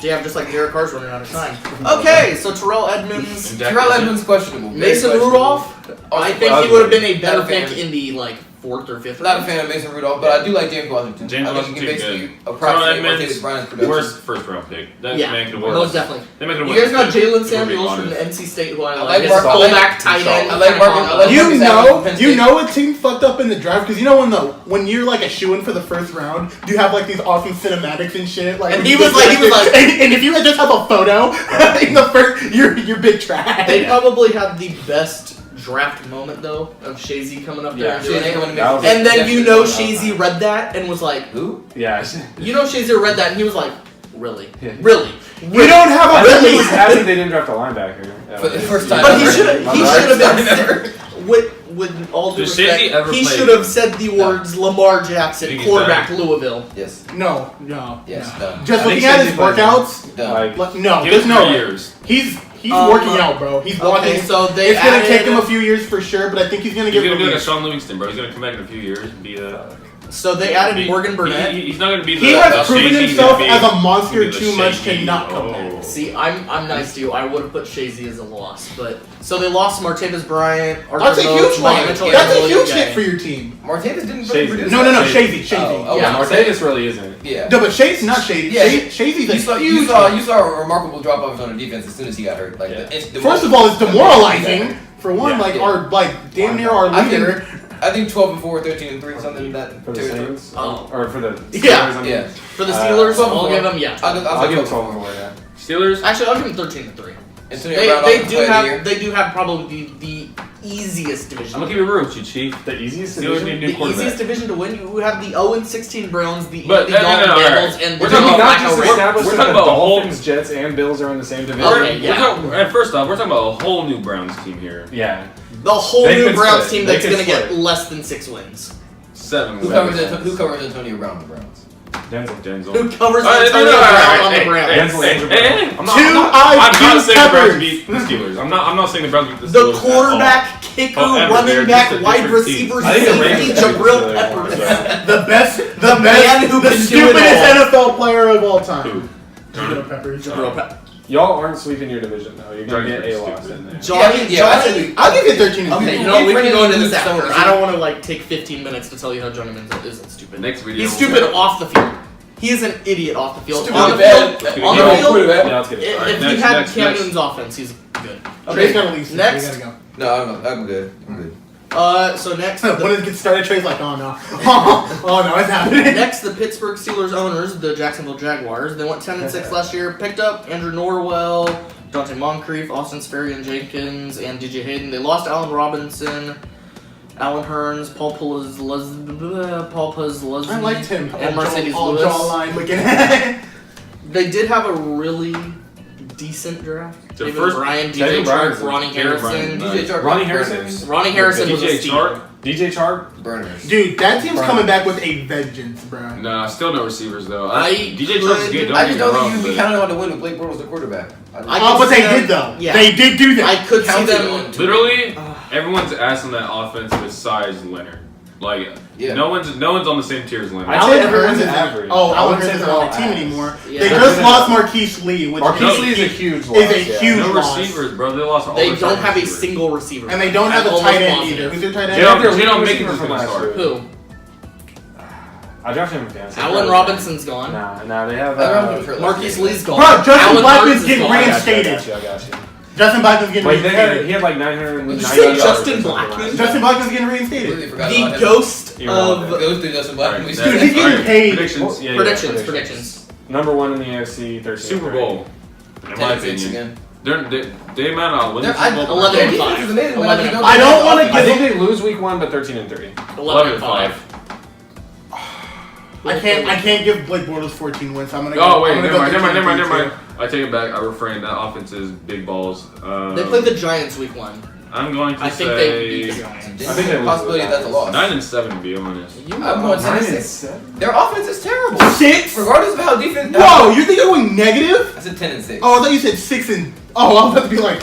Yeah, just like Derek Carr's running out of time. Okay, so Terrell Edmonds, And Dak Terrell Prescott. Edmonds questionable. Very Mason questionable. Rudolph. I think he ugly. would have been a better Not a fan. pick in the like 4th or 5th. Not a round. fan of Mason Rudolph, but I do like James Washington. James I think he can Washington, basically good. approximate Terrell Edmonds, Martavis Bryant's production. Worst first round pick. That Yeah, man could most work. definitely. They make it You work. guys got Jalen To be Samuels from honest. NC State, who I I like. like His Mark- I like- fullback, tight end. I like Mark- I like- You Marcus Allen know, from Penn you State. know what team fucked up in the draft? Because you know when you're like a shoo-in for the first round, you have like these awesome cinematics and shit. Like, And he was like- and if you just have a photo in the first, you're big trash. They probably had the best draft moment though of Shazy coming up there Yeah, and doing Shazy it. coming to That was- And then you know Definitely. Shazy read that and was like, Who? Yeah. you know Shazy read that and he was like, really, Yeah. really. We don't have I a think he really. was happy they didn't draft a linebacker. For the first time. But he ever. should have. He Right. should have been. With all due Does respect, Shazy ever he play- should have said the words Lamar Jackson, Think he's quarterback Louisville. Yes. No. Yes. No. Done. Just I think looking at his Shazy plays workouts, Done. Like, no, Give there's it no 3 way. years. He's Um, working out, bro. He's walking. Okay, so they It's gonna added, take him a few years for sure, but I think he's gonna He's get gonna be like a released. Sean Livingston, bro. He's gonna come back in a few years and be a. So they added Morgan Burnett. He's not gonna be the. He has the proven Shazy, he's himself gonna be- as a he's gonna monster be the too much Shazy. to not come Oh. back. See, I'm nice to you. I would have put Shazy as a loss, but so they lost Martavis Bryant. Arthur That's a Moat, huge Mike one. Mitchell, That's a and William huge hit Gay. for your team. Martavis didn't Shazy. produce. No, that. Shazy. Oh, Yeah, Martavis really isn't. Yeah. No, but Shazy's not Shady. Yeah. Shazy's a You saw, huge. you saw a remarkable drop off on the defense as soon as he got hurt. Like Yeah. the First of all, it's demoralizing. For one, Yeah. like Yeah. our damn near our I think- leader. I think 12-4, 13-3, something in that For the territory. Saints? Oh. Or for the Steelers? Yeah. I mean, Yeah. For the Steelers, Uh, I'll give them I'll give him 12-4, yeah. Steelers. Actually, I'll give them 13-3. Antonio Brown They offensive do player of the year. have they do have probably the easiest division. I'm gonna keep it real with you, Chief. The easiest Steelers division? need The new quarterback. easiest division to win. You have the 0-16 Browns, the But- Dalton no, Bengals, alright. and We're the Did talking we about- not Flacco just Ravens. establish we're that talking the about a whole- Dolphins, Jets, and Bills are in the same division? Okay, yeah. First off, we're talking about a whole new Browns team here. Yeah. The whole They new could Browns split. team They that's could going to get split. less than 6 wins. 7 Who covers Antonio Brown on the Browns? Denzel. Who covers Alright, Antonio no, Brown alright, on the hey, Browns? hey, Denzel hey, Andrew hey, Brown. hey, I'm not Two saying the Browns peppers. beat the Steelers. I'm not saying the Browns beat the The Steelers. at all. quarterback, kicker, However, running they're back, just a wide different receiver, team. I think the safety, Ravens beat the Jabril Steelers Peppers. more, so. The best, the man who the can do it stupidest all. NFL player of all time. Who? Jabril Peppers. Jabril Peppers. Y'all aren't sweeping your division, though. You're going to get Pretty a loss stupid. in there. Johnny, Yeah, I Johnny. think I'll give you 13 and Okay, 3. you know, we can go into this Luke after. Stoner. I don't want to like take 15 minutes to tell you how Johnny Manziel isn't stupid. Next video. He's stupid off the field. He is an idiot off the field. Stupid On the bad. field, Let's on get the it. field. Yeah, let's get it. If Alright, he next, had next, Cam next. Newton's offense, he's good. Trey's gotta leave. Next. We gotta go. No, I'm good. I'm good. So next, When it gets started, Trey's like, oh no. Oh no, it's happening. next the Pittsburgh Steelers owners, the Jacksonville Jaguars. They went 10-6 last year. Picked up Andrew Norwell, Dante Moncrief, Austin Sperry Jenkins, and DJ Hayden. They lost Allen Robinson, Alan Hearns, Paul Puzlesny. I liked him. And Mercedes all Lewis. jawline looking at. They did have a really decent draft. The David first- Bryan, David DJ Chark, Bryan, Ronnie David Harrison. Bryan. DJ Chark. Ronnie burners. Harrison? Ronnie Harrison was a DJ steal. Chark? DJ Chark? Burners. Dude, that team's coming back with a vengeance, bro. Nah, still no receivers though. I DJ Chark's could- good. I just don't think wrong, you can be but- counting on to win with Blake Bortles the quarterback. I Oh, could but see they them- did though. yeah. They did do that. I could see Counted them. on to- Literally, everyone's ass on that offense besides Leonard. Like, Yeah. no one's on the same tier as Leonard. I'd say Alan everyone's Hearns is average. Oh, I Alan wouldn't Hearns say isn't they're on all the team ass. anymore. Yeah. They They're just good. lost Marquise Lee, which Marquise is Lee is a huge loss. a yeah. huge No loss. receivers, bro. They lost all They their don't top have a receivers. single receiver. And they don't have a I'm tight end almost either. positive. Who's their tight They end? have Jalen their leading Mickens receiver is from gonna last start. year. Who? I drafted him in fantasy. Allen Robinson's gone. Nah, they have. Marquise Lee's gone. Bro, Justin Alan Blackman's Hearns is getting gone. reinstated. I got you. Justin Blackman's getting Wait, reinstated. he had like 990 Did you say yards Justin or something Blackman? last Justin year. Blackman's getting reinstated. Completely forgot The about him. ghost You're wrong. of Goes to Justin Blackman. Alright, We Dude, he's getting paid. Predictions. Yeah, predictions. Number one in the AFC, 13. Super Bowl. In my 10-6 opinion, again. they might not win the They're- Super Bowl. 11 Their and defense 5. is amazing, but 11 think and don't I get don't the wanna offense. I think they lose week 1, but 13-3. 11 and 5. I can't give Blake Bortles 14 wins. So I'm gonna go. Oh wait, I'm gonna never go mind. 13-3 too. I take it back. I refrain. That offense is big balls. They played the Giants week 1. I'm going to I think they beat the say Giants. I think There's a possibility that's a loss. 9-7 to be honest. I'm going 10-6. Their offense is terrible. 6? Regardless of how defense. Whoa, you think they're going negative? I said 10-6. Oh, I thought you said 6 and. Oh, I was about to be like.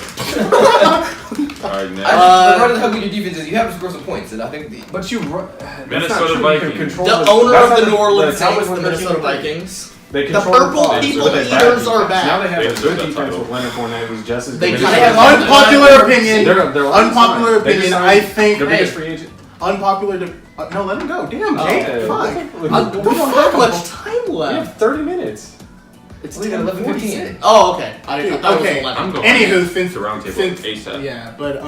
All right, next. Regardless of how good your defense is, you have to score some points, and I think. But you. Minnesota Vikings. The owner of the New Orleans Saints, the Minnesota Vikings. They The control purple clock, people so they're eaters bad are defense. back. Now they have They a deserve good that defense title. with Leonard Fournette, who's just as They good. just as have Leonard. Unpopular opinion. They're Unpopular they just opinion. signed I think. their biggest Hey, free agent. unpopular. No, let him go. Damn, Jake. Okay. Fuck. We We don't have much time have left. 30 minutes. It's We got 11:15. Oh, okay. I didn't. I thought Okay. it was 11. I'm going. Anywho, since The round table since ASAP. yeah, but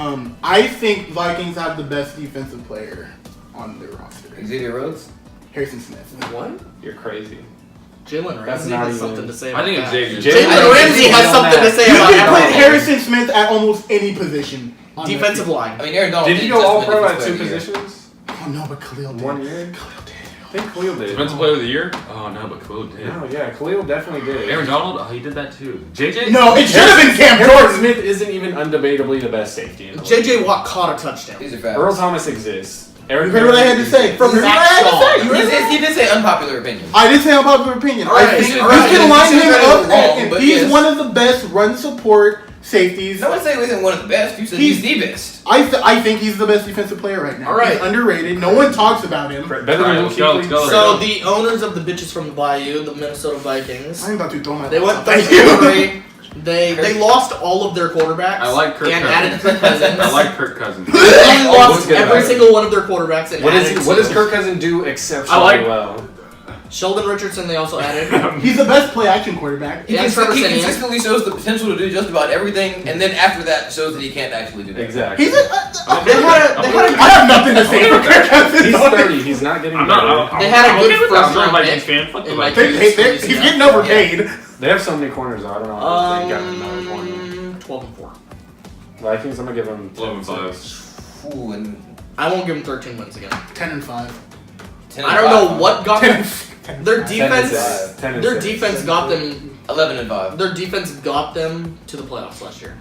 I think Vikings have the best defensive player on their roster. Xavier Rhodes? Harrison Smith. What? You're crazy. Jalen That's Ramsey not has even- something to say I about think that. Xavier. Jalen Ramsey has something to say You about can put everything. Harrison Smith at almost any position. On that Defensive team. line. I mean, Aaron Donald Did you go just all win pro Defensive at 2 Player of the Year. positions? Oh no, but Khalil did. 1 year? Khalil did. I think Khalil did. Defensive player of the year? Oh no, but Khalil did. No, yeah, Khalil definitely did. Aaron Donald? Oh, he did that too. JJ? No, it should have been Cam Harrison Jordan. Smith isn't even undebatably the best safety in the league. JJ Watt caught a touchdown. These are facts. Earl Thomas exists. Eric You heard what I had to say. From Zach what I had to Shaw. say. You heard that? He did say unpopular opinion. I did say unpopular opinion. Alright, I think you you should- can line you him should up, have it wrong, and but he's yes. one of the best run support safeties. No one said he wasn't one of the best. You said he's the best. I think he's the best defensive player right now. Alright. He's underrated. No one talks about him. Better than Alright, Luke let's go, let's Kuechly. go. So the owners of the bitches from the Bayou, the Minnesota Vikings, I'm about to throw my. they went Thank you. 13-3. They lost all of their quarterbacks. I like Kirk and Cousins. added Kirk Cousins. I like Kirk Cousins. They literally What's lost good every about it? single one of their quarterbacks and What added does two. Kirk Cousins do exceptionally I like- well? Sheldon Richardson they also added. He's the best play action quarterback. He Yeah, Trevor Siemian. consistently shows the potential to do just about everything, and then after that shows that he can't actually do that. Exactly. He's a, They had a I have nothing to say for Kirk Cousins. He's 30. He's not getting I'm better. not. They had a I'm good okay with first that. I'm round a Vikings pick fan. Fuck the in my Vikings. He's getting overpaid. They have so many corners, though. I don't know if they got another corner. 12-4. Vikings, I'm going to give them 11-5. Ooh, and I won't give them 13 wins again. 10-5. 10 I don't know what got them. 10. Their 10 defense. 10 and Their 6. defense got them. 11-5. Their defense got them to the playoffs last year.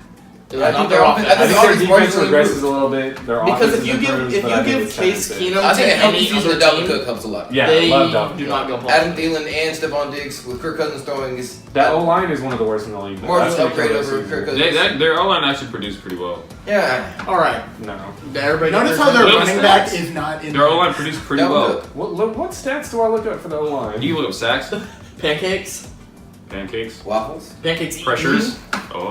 It was I not think their their offense. offense- I think all their these defense marginally regresses improved. a little bit. Their Because offense if you improves, give but I think give it's Case 10 and 6. Keenum I to think a healthy any season other of Dalvin team, Cook helps a lot. Yeah, they I love Dalvin do Cook. not go playoffs. Adam Thielen and Stephon Diggs with Kirk Cousins throwing is That O-line is one of the worst in the league. More That's of an gonna upgrade kill over this Kirk season. Cousins. Their O-line actually produced pretty well. Yeah. All right, No. everybody. Notice how their Look at running the back stats. is not in. Their O-line produced pretty Dalvin well. Cook. What stats do I look at for the O-line? You look up sacks, pancakes. pancakes, Waffles. Pancakes. pressures. Oh,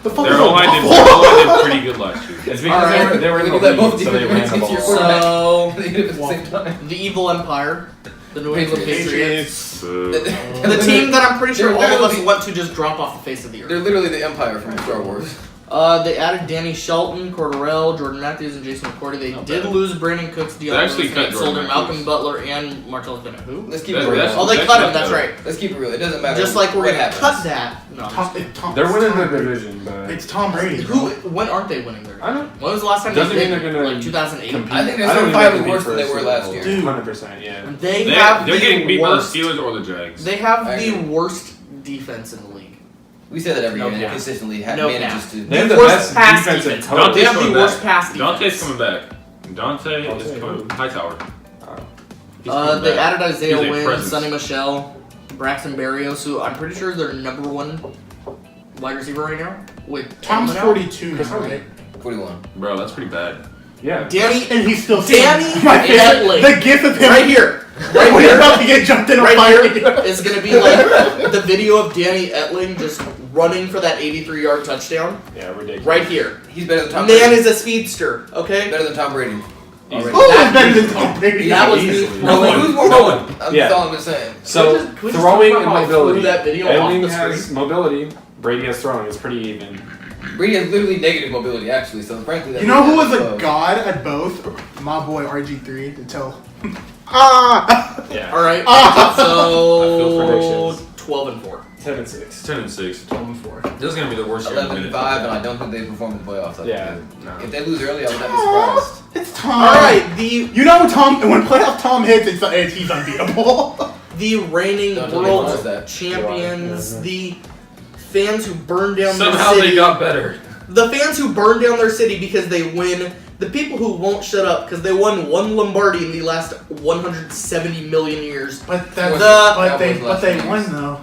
The fuck their is a O-line waffle? did pretty good last year. It's because Alright. they were in the You let both lead, so they defense ran the get to your ball. quarterback. So They did it at the same time. the evil empire, the New England Patriots, Boo. the team that I'm pretty sure They're all of us literally- want to just drop off the face of the They're earth. literally the Empire from Star Wars. They added Danny Shelton, Cordarrelle, Jordan Matthews, and Jason McCourty. They did lose Brandon Cooks, They actually cut sold Jordan Malcolm Matthews. Butler, and Martellus Bennett. Who? Let's keep That- it real. that's- Oh, they that's cut him. not That's better. right. Let's keep it real. It doesn't matter. Just like we're what gonna happens. cut that. No. They're winning Tom the Brady. division, but It's Tom Brady. Who? When aren't they winning their? I don't. When was the last time Doesn't they mean did? they're gonna Like 2008. compete. I think they're I don't certifiably think they'll worse compete than they for a were Super last Bowl. year. Dude. 100%, yeah. They're getting beat by the worst. Steelers or the Jags. They have I the agree. worst defense in the league. We say that every year, and it cap. consistently No manages cap. to. They have the worst best pass defensive defense. coach. They have coming the worst back. pass defense. Dante's coming back. Dante Dante is coming. who? Hightower. He's They coming back. added Isaiah He's a Wynn, presence. Sonny Michel, Braxton Berrios, who I'm pretty sure is their number one wide receiver right now. With Tom's Tatum out. 42 Chris now, Hargis. right? 41. Bro, that's pretty bad. Yeah. Danny, And he's still Danny my favorite, Etling. the gif of him right here, right when he's about to get jumped in a right fire. here is gonna be like the video of Danny Etling just running for that 83-yard touchdown. Yeah, ridiculous. Right here. He's better than Tom Man Brady. is a speedster. Okay. Better than Tom Brady. Easily. Who was better than Tom Brady? That was Easily. me. No one. Who's more No mobile? one. That's Yeah. all I'm just saying. So, Can we just throwing talk and about how I mobility. flew that video off Edling the has screen? mobility. Brady has throwing. It's pretty even. Brady has literally negative mobility, actually. So frankly, that You know who was low. a god at both? My boy RG3 to tell. Ah! Yeah. All right. I feel So predictions. 12-4. 10-6. 10-6. 12-4. This is gonna be the worst year. 11-5, and I don't think they perform in the playoffs. Yeah. No. If they lose early, I would not be surprised. It's Tom. All right. You know Tom. When playoff Tom hits, he's unbeatable. The reigning Don't tell me who world was that. champions, Yeah. the fans who burned down Somehow their city, they got better. the fans who burned down their city because they win, the people who won't shut up because they won one Lombardi in the last 170 million years. But that's The- but they won though.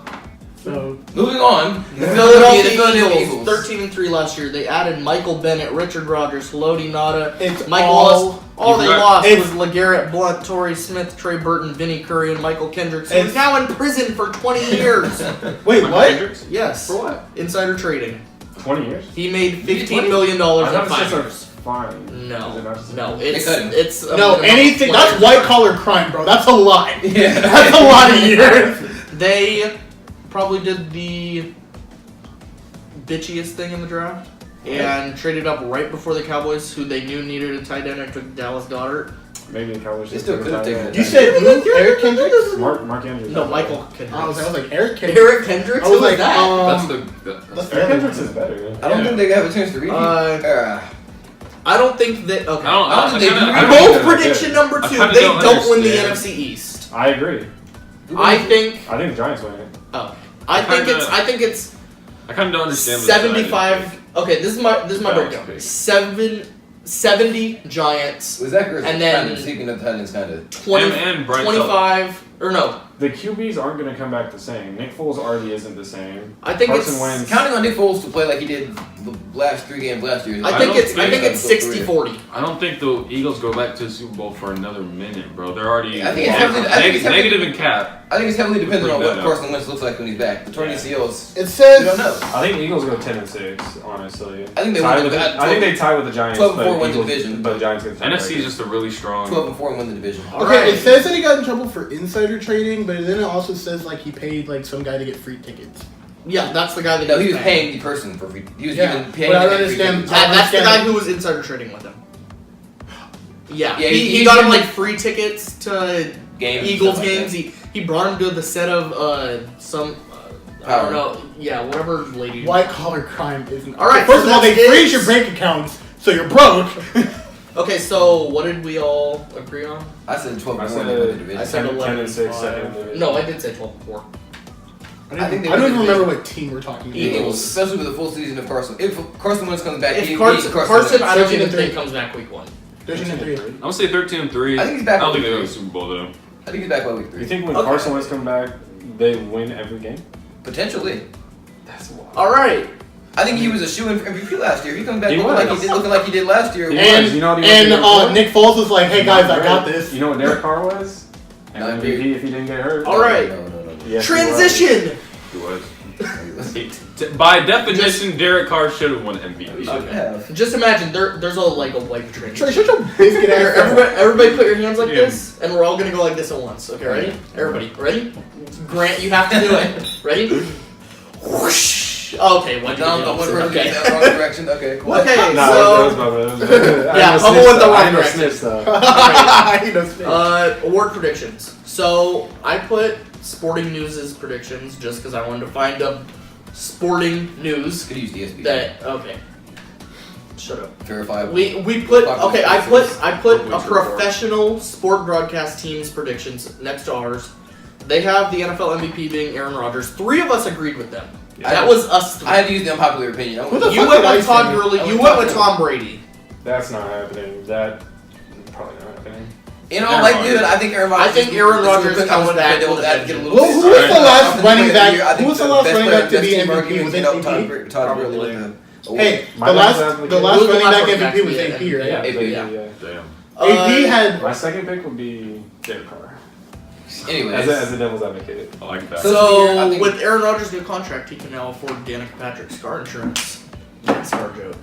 So Moving on. The Philadelphia Philadelphia Eagles, 13-3 last year. They added Michael Bennett, Richard Rodgers, Lodi Nada, it's Mike all. Wallace. All they You've got- lost it's- was LeGarrette Blount, Torrey Smith, Trey Burton, Vinnie Curry, and Michael Kendricks, who's It's- now in prison for 20 years. Wait, Michael what? Kendricks? Yes. For what? Insider trading. 20 years? He made Did he $15 million I in thought 5 it's just years. a fine. No, Is it not just no, a- it's cut him. it's No, anything. That's white collar crime, bro. That's a lot. Yeah. That's a lot of years. They probably did the bitchiest thing in the draft and traded up right before the Cowboys, who they knew needed a tight end, and took Dallas Goedert. Maybe the Cowboys They should still take could've a taken tight it. You end. said who? Eric Kendricks? Mark Andrews. No, Michael Kendricks. I was like Eric Kendricks. Eric Kendricks. I was Who was like, that? That's That's Eric Kendricks is better. I don't think they have a chance to repeat. I don't think that. Okay. I don't think they do. I don't Bold think they're prediction good. number I 2. kinda They don't don't win the understand. NFC East. I agree. I think. I think the Giants win it. I think kinda- it's. I think it's I kind of don't understand. the 75. Okay, this is my Giants breakdown. pick. 70 Giants. Was that Grizzly? And then- kind of speaking of Titans, kind of. 20, And Bryce 25 or no. The QBs aren't going to come back the same. Nick Foles already isn't the same. I think Carson it's. Wentz. Counting on Nick Foles to play like he did the last 3 games last year. I think don't it's. I think think it's that's 60-40. I don't think the Eagles go back to the Super Bowl for another minute, bro. They're already I think it's heavily- I think it's heavily- negative in cap. I think it's heavily dependent on what Pretty bad, Carson Wentz looks like when he's back. The torn ACLs. It We says don't know. I think the Eagles go 10-6. Honestly, I think they Tie win with the- the- I think they tie with the Giants. 12-4 but win the Eagles- division. But the Giants get the NFC is just a really strong. 12-4 and win the division. All okay. right. It says that he got in trouble for insider trading, but then it also says like he paid like some guy to get free tickets. Yeah, that's the guy that No, he was paying the person for free. He was Yeah, giving paying but I him don't free understand- tickets. That's the guy understand. who was insider trading with him. Yeah, Yeah, he he's got him been- like free tickets to Games and Eagles stuff like games. He brought him to the set of some. I Power. don't know. Yeah, whatever lady. White collar crime isn't. All right, First so of all, they that's freeze it. your bank accounts, so you're broke. Okay, so what did we all agree on? I said 12-4 I and they win the said division. I said 10-6. Second in the division. No, I did say 12-4. I think they I don't win even the remember division. what team we're talking about. Eagles, especially with the full season of Carson. If Carson Wentz comes back, If he Carson, Wentz. I don't 13 even and 3. think comes back week 1. 13-3. I'm gonna say 13-3. I think he's back I don't by think they go to week the Super Bowl though. I think he's back by week 3. You think when Okay. Carson Wentz come back, they win every game? Potentially. That's wild. All right. I think he was a shoe-in for MVP last year. He comes back He looking was. like he did last year. He And, was. You know what he was and the year before? Nick Foles was like, "Hey guys, I got this." You know what Derek Carr was? And Not MVP if he didn't get hurt. All right. No. Yes, he was. Transition. He was. By definition, Derek Carr should have won MVP. He shouldn't have. Just imagine there's a white Trey, transition. shut your biscuit Here, ass. everybody put your hands like Yeah. this, and we're all gonna go like this at once. Okay, ready? Everybody, ready? Grant, you have to do it. Ready? Whoosh. Okay, what did No, you we're okay. wrong direction. Okay, cool. Okay, No, so that was Bubba. Yeah, Bubba went the wrong direction. Snitch, though. He knows me. award predictions. So I put Sporting News' predictions just because I wanted to find a sporting news Could use DSP. that shut up. Verifiable. We put okay. I put a Which professional sport broadcast team's predictions next to ours. They have the NFL MVP being Aaron Rodgers. 3 of us agreed with them. Yeah. That was us 3. I had to use the unpopular opinion. Who the You fuck went did I with Todd say? Gurley. I You went went Todd with Tom Brady. That's not happening. That probably not happening. In all likelihood, I think Aaron Rodgers. I think Aaron Rodgers comes back with a vengeance. Well, who was the last running back? I think Who was the the last best running player back to be best team MVP argument, with you know, MVP? Todd Gurley with the award. Hey, My the last last running Who was the back last MVP running was back AP, to be right? Yeah, AP, yeah. Damn. AP had. My second pick would be Derek Carr. Anyways, As a devil's advocate. I like that. So- I think- with Aaron Rodgers' new contract, he can now afford Danica Patrick's car insurance. NASCAR joke.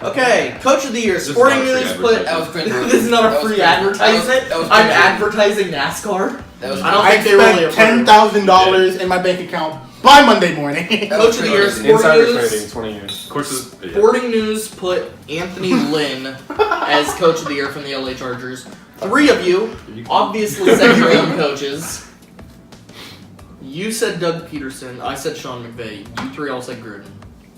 Okay, Coach of the Year. This is Sporting not a free News put. that was cringe. This is not That a was free cringe. advertisement. That was I'm cringe. advertising NASCAR. That was I don't I think they really spent $10,000 in my bank account by Monday morning. That Coach was of the cringe. Year. Sporting Insider News. trading, 20 years. Of course, yeah. Sporting News put Anthony Lynn as Coach of the Year from the LA Chargers. 3 of you obviously said your own coaches. You said Doug Peterson. I said Sean McVay. You 3 all said Gruden.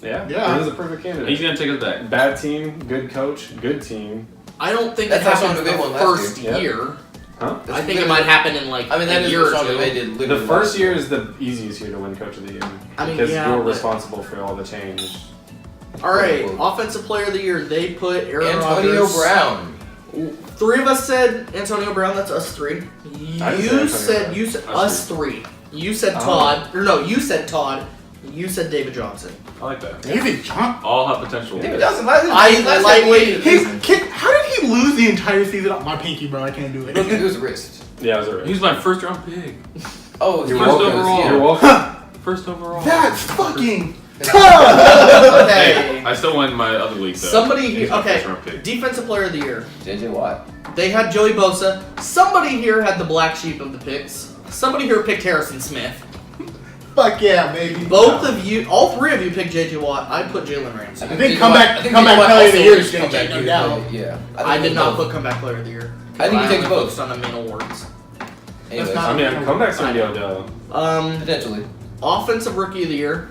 Yeah, Yeah. It was a perfect candidate. He's gonna take us back. Bad team, good coach, good team. I don't think That's it how Sean happens McVay the won last first year. year. Huh? I think it might happen in like I mean, that a is year what or Sean McVay two. did. The literally first last year is the easiest year to win Coach of the Year. I mean, because yeah, you're but- responsible for all the change. All right, Quote, unquote. Offensive Player of the Year. They put Aaron Antonio Rodgers. Brown. 3 of us said Antonio Brown. That's us 3. I didn't say You Antonio said Brown. you said Us us 3. You said Oh. Todd. Or no, you said Todd. You said David Johnson. I like that. David John. All have potential. David Johnson. Last lightweight. How did he lose the entire season? My pinky, bro. I can't do it. It was wrist. Yeah, it was alright. He's my first round pick. Oh, You're First welcome. overall. You're welcome. First overall. That's fucking. Okay. I still win my other league though. Somebody He's here. my Okay. first round pick. Defensive Player of the Year. JJ Watt. They had Joey Bosa. Somebody here had the black sheep of the picks. Somebody here picked Harrison Smith. Fuck yeah, baby. Both of you, all 3 of you picked J.J. Watt. I put Jalen Ramsey. think comeback player of the year is JJ, no doubt. Yeah. I did not both. put comeback player of the year. I think he takes only both. focused on the main awards. Anyways, not- I mean, comeback's gonna be Odell. potentially. Offensive Rookie of the Year.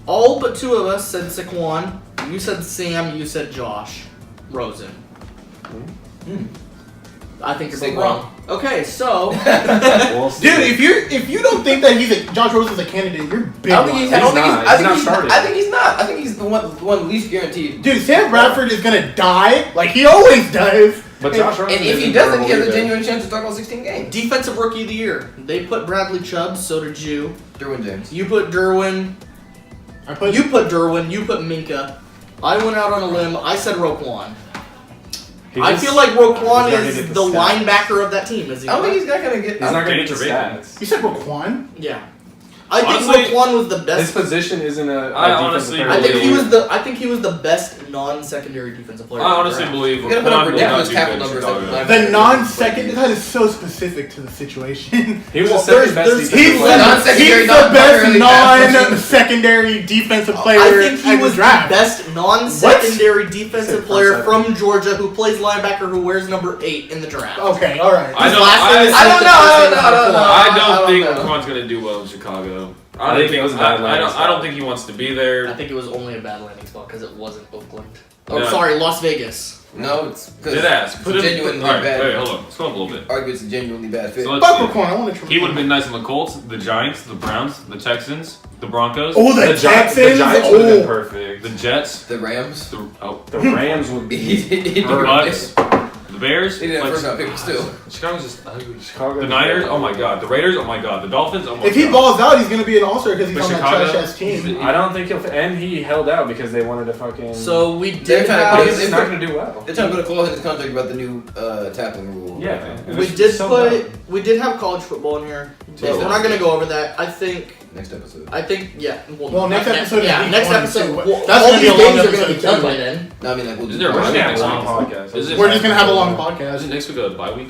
All but 2 of us said Saquon. You said Sam. You said Josh Rosen. I think you're both Saquon. wrong. Okay, so We'll see. Dude, if you don't think that Josh Rosen's a candidate, you're big. I don't think he's. wrong. I don't think he's. not. I He's think not he's. starting. I think he's not. I think he's the one least guaranteed. Dude, Sam Bradford is gonna die like he always does. But Josh Rosen And if he isn't doesn't, he has a durable either. genuine chance to start all 16 games. Defensive Rookie of the Year. They put Bradley Chubb. So did you. Derwin James. You put Derwin. You put Derwin. You put Minka. I went out on a limb. I said Roquan. He I just- feel like he's not Roquan gonna is get the stats. linebacker of that team. Is he? I don't not? think he's not gonna get. He's not gonna Danny get the Trevathan. stats. You said Roquan? Yeah. I think Honestly, Roquan was the His best. position isn't a. I defensive honestly player. I think he was believe- the best non-secondary defensive player. I honestly ever. believe You gotta put up Roquan will not ridiculous do tackle good in numbers Chicago. like The non-second, that is so specific to the situation. He was Well, the second best there's- defensive He's player. non-secondary, the not best really fast. non-secondary defensive I player think he at the was the draft. best non-secondary defensive Said player front from Georgia who plays linebacker who wears number 8 in the draft. Okay, all right. I His don't- last name is I don't Smith, know, his I first don't name is know, Roquan. I I don't don't think know. Roquan's gonna do well in Chicago. I think it was a bad landing I spot. don't think he wants to be I there. think it was only a bad landing spot because it wasn't Oakland. Oh, No. sorry, Las Vegas. No, it's because Dead ass. Put him. genuinely Alright, bad. wait, hold on. Let's go up a little bit. Argue it's a genuinely bad fit. So let's Fuck see. Roquan, I want to try. He would have been nice on the Colts, the Giants, the Browns, the Texans, the Broncos, Oh, the The Texans. Giants would have been Oh, perfect. the Jets, the Rams. The Rams would He be did the Bucks, the Bears. He didn't have like, first round pick still. Chicago's just ugly. Chicago. The Niners, oh my god. The Raiders, oh my god. The Dolphins, oh my god. if he balls out, he's gonna be an all-star because he's But on that Chicago- trash ass team. I don't think he'll. And he held out because they wanted to fucking. So we They're did trying to have. put He's just not going to do well. They're trying to put a clause in his contract about the new tackling rule. Yeah. It We was did so put. dumb. We did have college football in here, but Yeah. we're not gonna go over that. I think. Next episode. Yeah. Well, next episode is Yeah, week next 1 episode. too. Well, That's all gonna be these a long games are gonna be episode, done too. by then. No, I mean like we'll Is do. there a We're rush gonna have next a week? long podcast. Is it- We're just gonna have a long Is podcast. it next week a bye week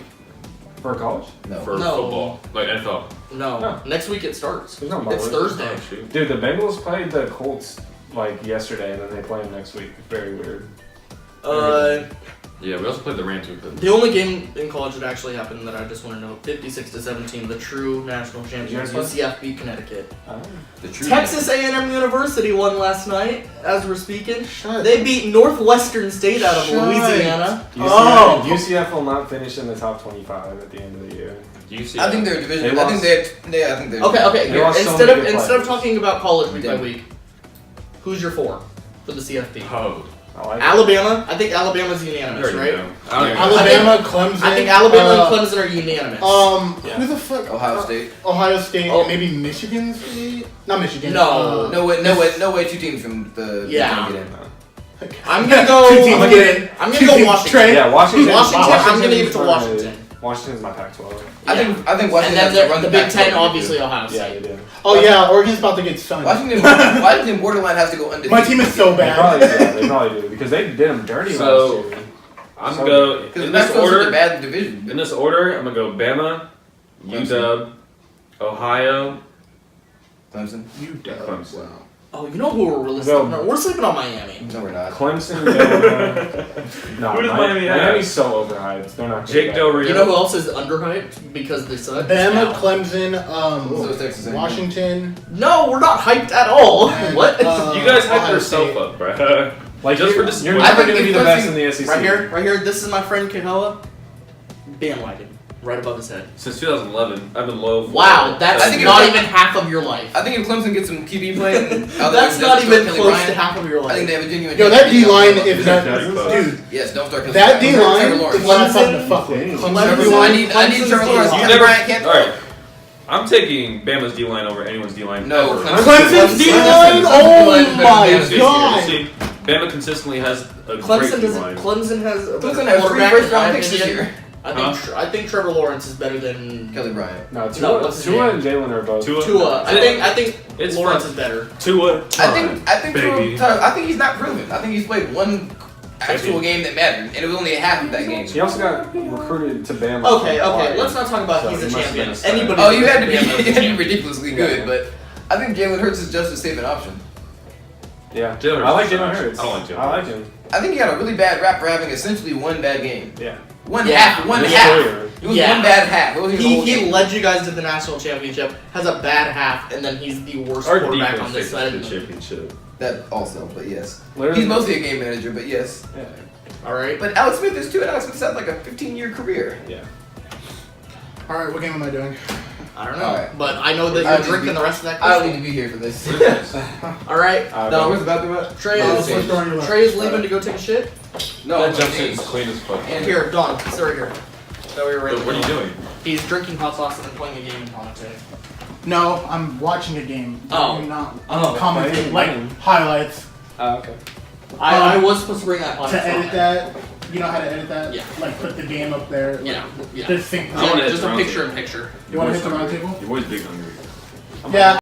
For college? No. for No. football, like NFL? No. No. Next week it starts. There's no It's bye week. Thursday. Oh, shoot. Dude, the Bengals played the Colts like yesterday, and then they play them next week. Very weird. Yeah, we also played the Rams with them. The only game in college that actually happened that I just want to know, 56-17, the true national champions, UCF beat Connecticut. The true Texas A&M University won last night, as we're speaking. Shut. They beat Northwestern State out of Shut. Louisiana. UCF will not finish in the top 25 at the end of the year. UCF. I think they're a division. They I think they're. I think they're. Okay. They Here, lost so instead many of good instead of players. talking about college week by Damn. week, who's your 4 for the CFP? Oh. I like it. Alabama. I think Alabama's unanimous, right? Alabama, Clemson. I think Alabama and Clemson are unanimous. Who the fuck? Ohio State. Ohio State. Oh. Maybe Michigan State. Not Michigan. No. No way. 2 teams from the. Yeah. Get in. I'm gonna go. Two teams get in. I'm Two gonna go teams Washington. trade. Yeah, Washington. I'm gonna give it to Washington. Washington's my Pac-12. I think And Washington has to then run the Big Pac-12 Ten, obviously too. Ohio Yeah, State. they do. Oh yeah, Oregon's about to get stunned. Washington borderline has to go undefeated. My team is so They probably, bad. they probably do because they did them dirty So- last year. I'm So- gonna go Because in the this Pac-12 is a order. bad division. In this order, I'm gonna go Bama, UW, Ohio, Clemson. Clemson. Wow. Oh, you know who we're really No. sleeping on? We're sleeping on Miami. No, we're not. Clemson. Bama. No, Who does Miami have? Miami's so overhyped. They're not. Jake Del Rio. You know who else is underhyped because they suck? Bama, Now. Clemson, So is Texas A&M. Washington. No, we're not hyped at all. What? You guys hype Ohio yourself State. up, bro. Like Just for you're disappointment. never I think gonna be if the best Clemson- in the SEC. Right here. This is my friend Kehoa. Bandwagon, right above his head. Since 2011, I've been low. For Wow, that's I think not it's- even half of your life. I think if Clemson gets some QB play, That's not even close to half of your I life. think they have a genuine. Yo, that D line is is not. Dude, Yes, don't start. that D line Trevor is Lawrence. not something to fuck with. Clemson- Clemson Clemson- I D-line- need Clemson's Trevor Lawrence. D-line. You Kelly never. Bryant can't All right. I'm taking Bama's D line over anyone's D line. No, ever. Clemson's D-line? Oh my god. See, Bama consistently has a great Clemson D doesn't. line. Clemson has a Clemson has 3 quarterback, first in my round picks this opinion. year. I think Trevor Lawrence is better than Kelly Bryant. No, No, what's his Tua name? and Jalen are both. Tua. I think It's Lawrence fun. is better. Tua. I think baby. I think he's not proven. I think he's played one actual game that mattered, and it was only half of that game. He also got recruited to Bama. Okay. Let's not talk about So he's he a must have been champion. a star. Anybody? Oh, you had to be, Bama. you had to be ridiculously good, but I think Jalen Hurts is just as safe an option. Yeah, Jalen I like Hurts is Jalen trash. Hurts. I don't like Jalen I like Hurts. him. I think he got a really bad rap for having essentially one bad game. Yeah. One Yeah. half. It was Yeah. one bad half. It wasn't even the whole He game. led you guys to the national championship. Has a bad half, and then he's the worst Our quarterback defense on this takes us to side. the championship. That also, but yes. Literally, He's mostly a game manager, but yes. Yeah. All right. But Alex Smith is too, and Alex Smith's had like a 15-year career. Yeah. Alright, what game am I doing? I don't know, Alright. but I know that I you're don't drinking need the rest of that. I don't Crystal. need to be here for this. What is this? All right. No, where's the bathroom at? Trey No, is it's What's on your left? Trey is leaving to go take a shit. No, That I'm jumpsuit is saying- clean as fuck. And Here, Don, sit right here. So we were ready. But what are you doing? He's drinking hot sauce and then playing a game in commentating. No, I'm watching a game. Oh. I'm not Oh, commenting, playing. like highlights. Okay. I was supposed to bring that podcast To edit on. that, you know how to edit that? Yeah. Like put the game up there. Like, Yeah. Just sync. I wanna hit Just the a round picture in table. picture. You wanna Your hit the boy's round hungry. table? Your boy's big hungry. Yeah.